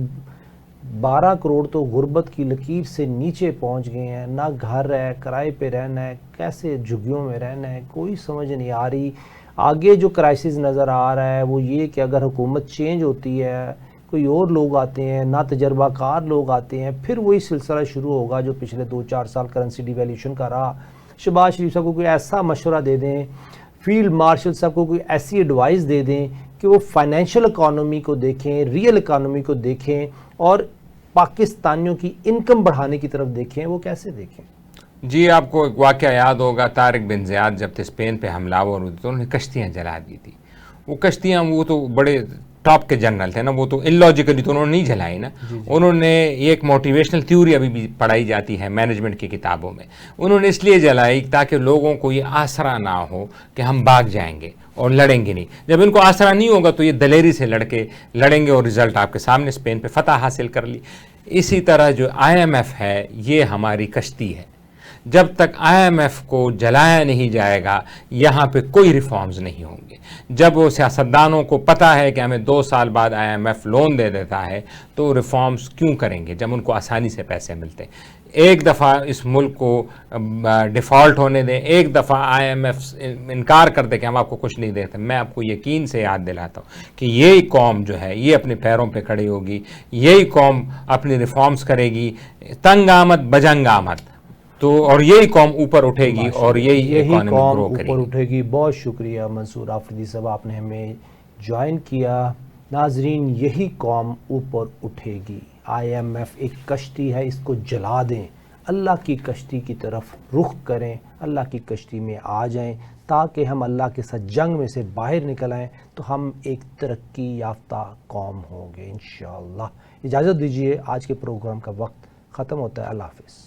12 کروڑ تو غربت کی لکیر سے نیچے پہنچ گئے ہیں. نہ گھر ہے, کرائے پہ رہنا ہے, کیسے جھگیوں میں رہنا ہے, کوئی سمجھ نہیں آ رہی. آگے جو کرائسس نظر آ رہا ہے وہ یہ کہ اگر حکومت چینج ہوتی ہے, کوئی اور لوگ آتے ہیں, نہ تجربہ کار لوگ آتے ہیں, پھر وہی سلسلہ شروع ہوگا جو پچھلے 2-4 سال کرنسی ڈیویلیوشن کا رہا. شہباز شریف صاحب کو کوئی ایسا مشورہ دے دیں, فیلڈ مارشل صاحب کو کوئی ایسی ایڈوائس دے دیں کہ وہ فائنینشیل اکانومی کو دیکھیں, ریئل اکانومی کو دیکھیں, اور پاکستانیوں کی انکم بڑھانے کی طرف دیکھیں. وہ کیسے دیکھیں؟ جی آپ کو ایک واقعہ یاد ہوگا, طارق بن زیاد جب تھے اسپین پہ حملہ آور ہوئے تو انہوں نے کشتیاں جلا دی تھی. وہ کشتیاں, وہ تو بڑے ٹاپ کے جنرل تھے نا, وہ تو انلاجیکلی تو انہوں نے نہیں جلائی نا. انہوں نے ایک موٹیویشنل تھیوری ابھی بھی پڑھائی جاتی ہے مینجمنٹ کی کتابوں میں, انہوں نے اس لیے جلائی تاکہ لوگوں کو یہ آسرا نہ ہو کہ ہم بھاگ جائیں گے اور لڑیں گے نہیں. جب ان کو آسرا نہیں ہوگا تو یہ دلیری سے لڑیں گے اور رزلٹ آپ کے سامنے اسپین پہ فتح حاصل کر لی. اسی طرح جو IMF ہے یہ ہماری کشتی ہے. جب تک IMF کو جلایا نہیں جائے گا یہاں پہ کوئی ریفارمز نہیں ہوں گے. جب وہ سیاستدانوں کو پتہ ہے کہ ہمیں 2 سال بعد IMF لون دے دیتا ہے تو ریفارمز کیوں کریں گے جب ان کو آسانی سے پیسے ملتے ہیں. ایک دفعہ اس ملک کو ڈیفالٹ ہونے دیں, ایک دفعہ IMF انکار کر دے کہ ہم آپ کو کچھ نہیں دیتے. میں آپ کو یقین سے یاد دلاتا ہوں کہ یہی قوم جو ہے یہ اپنے پیروں پہ کھڑی ہوگی, یہی قوم اپنی ریفارمز کرے گی, تنگ آمد بجنگ آمد, تو اور یہی قوم اوپر اٹھے گی اور یہی اکانومی قوم گرو کرے اوپر گی. اٹھے گی. بہت شکریہ منصور آفریدی صاحب, آپ نے ہمیں جوائن کیا. ناظرین, یہی قوم اوپر اٹھے گی. IMF ایک کشتی ہے, اس کو جلا دیں, اللہ کی کشتی کی طرف رخ کریں, اللہ کی کشتی میں آ جائیں تاکہ ہم اللہ کے ساتھ جنگ میں سے باہر نکل آئیں تو ہم ایک ترقی یافتہ قوم ہوں گے انشاءاللہ. اجازت دیجیے, آج کے پروگرام کا وقت ختم ہوتا ہے. اللہ حافظ.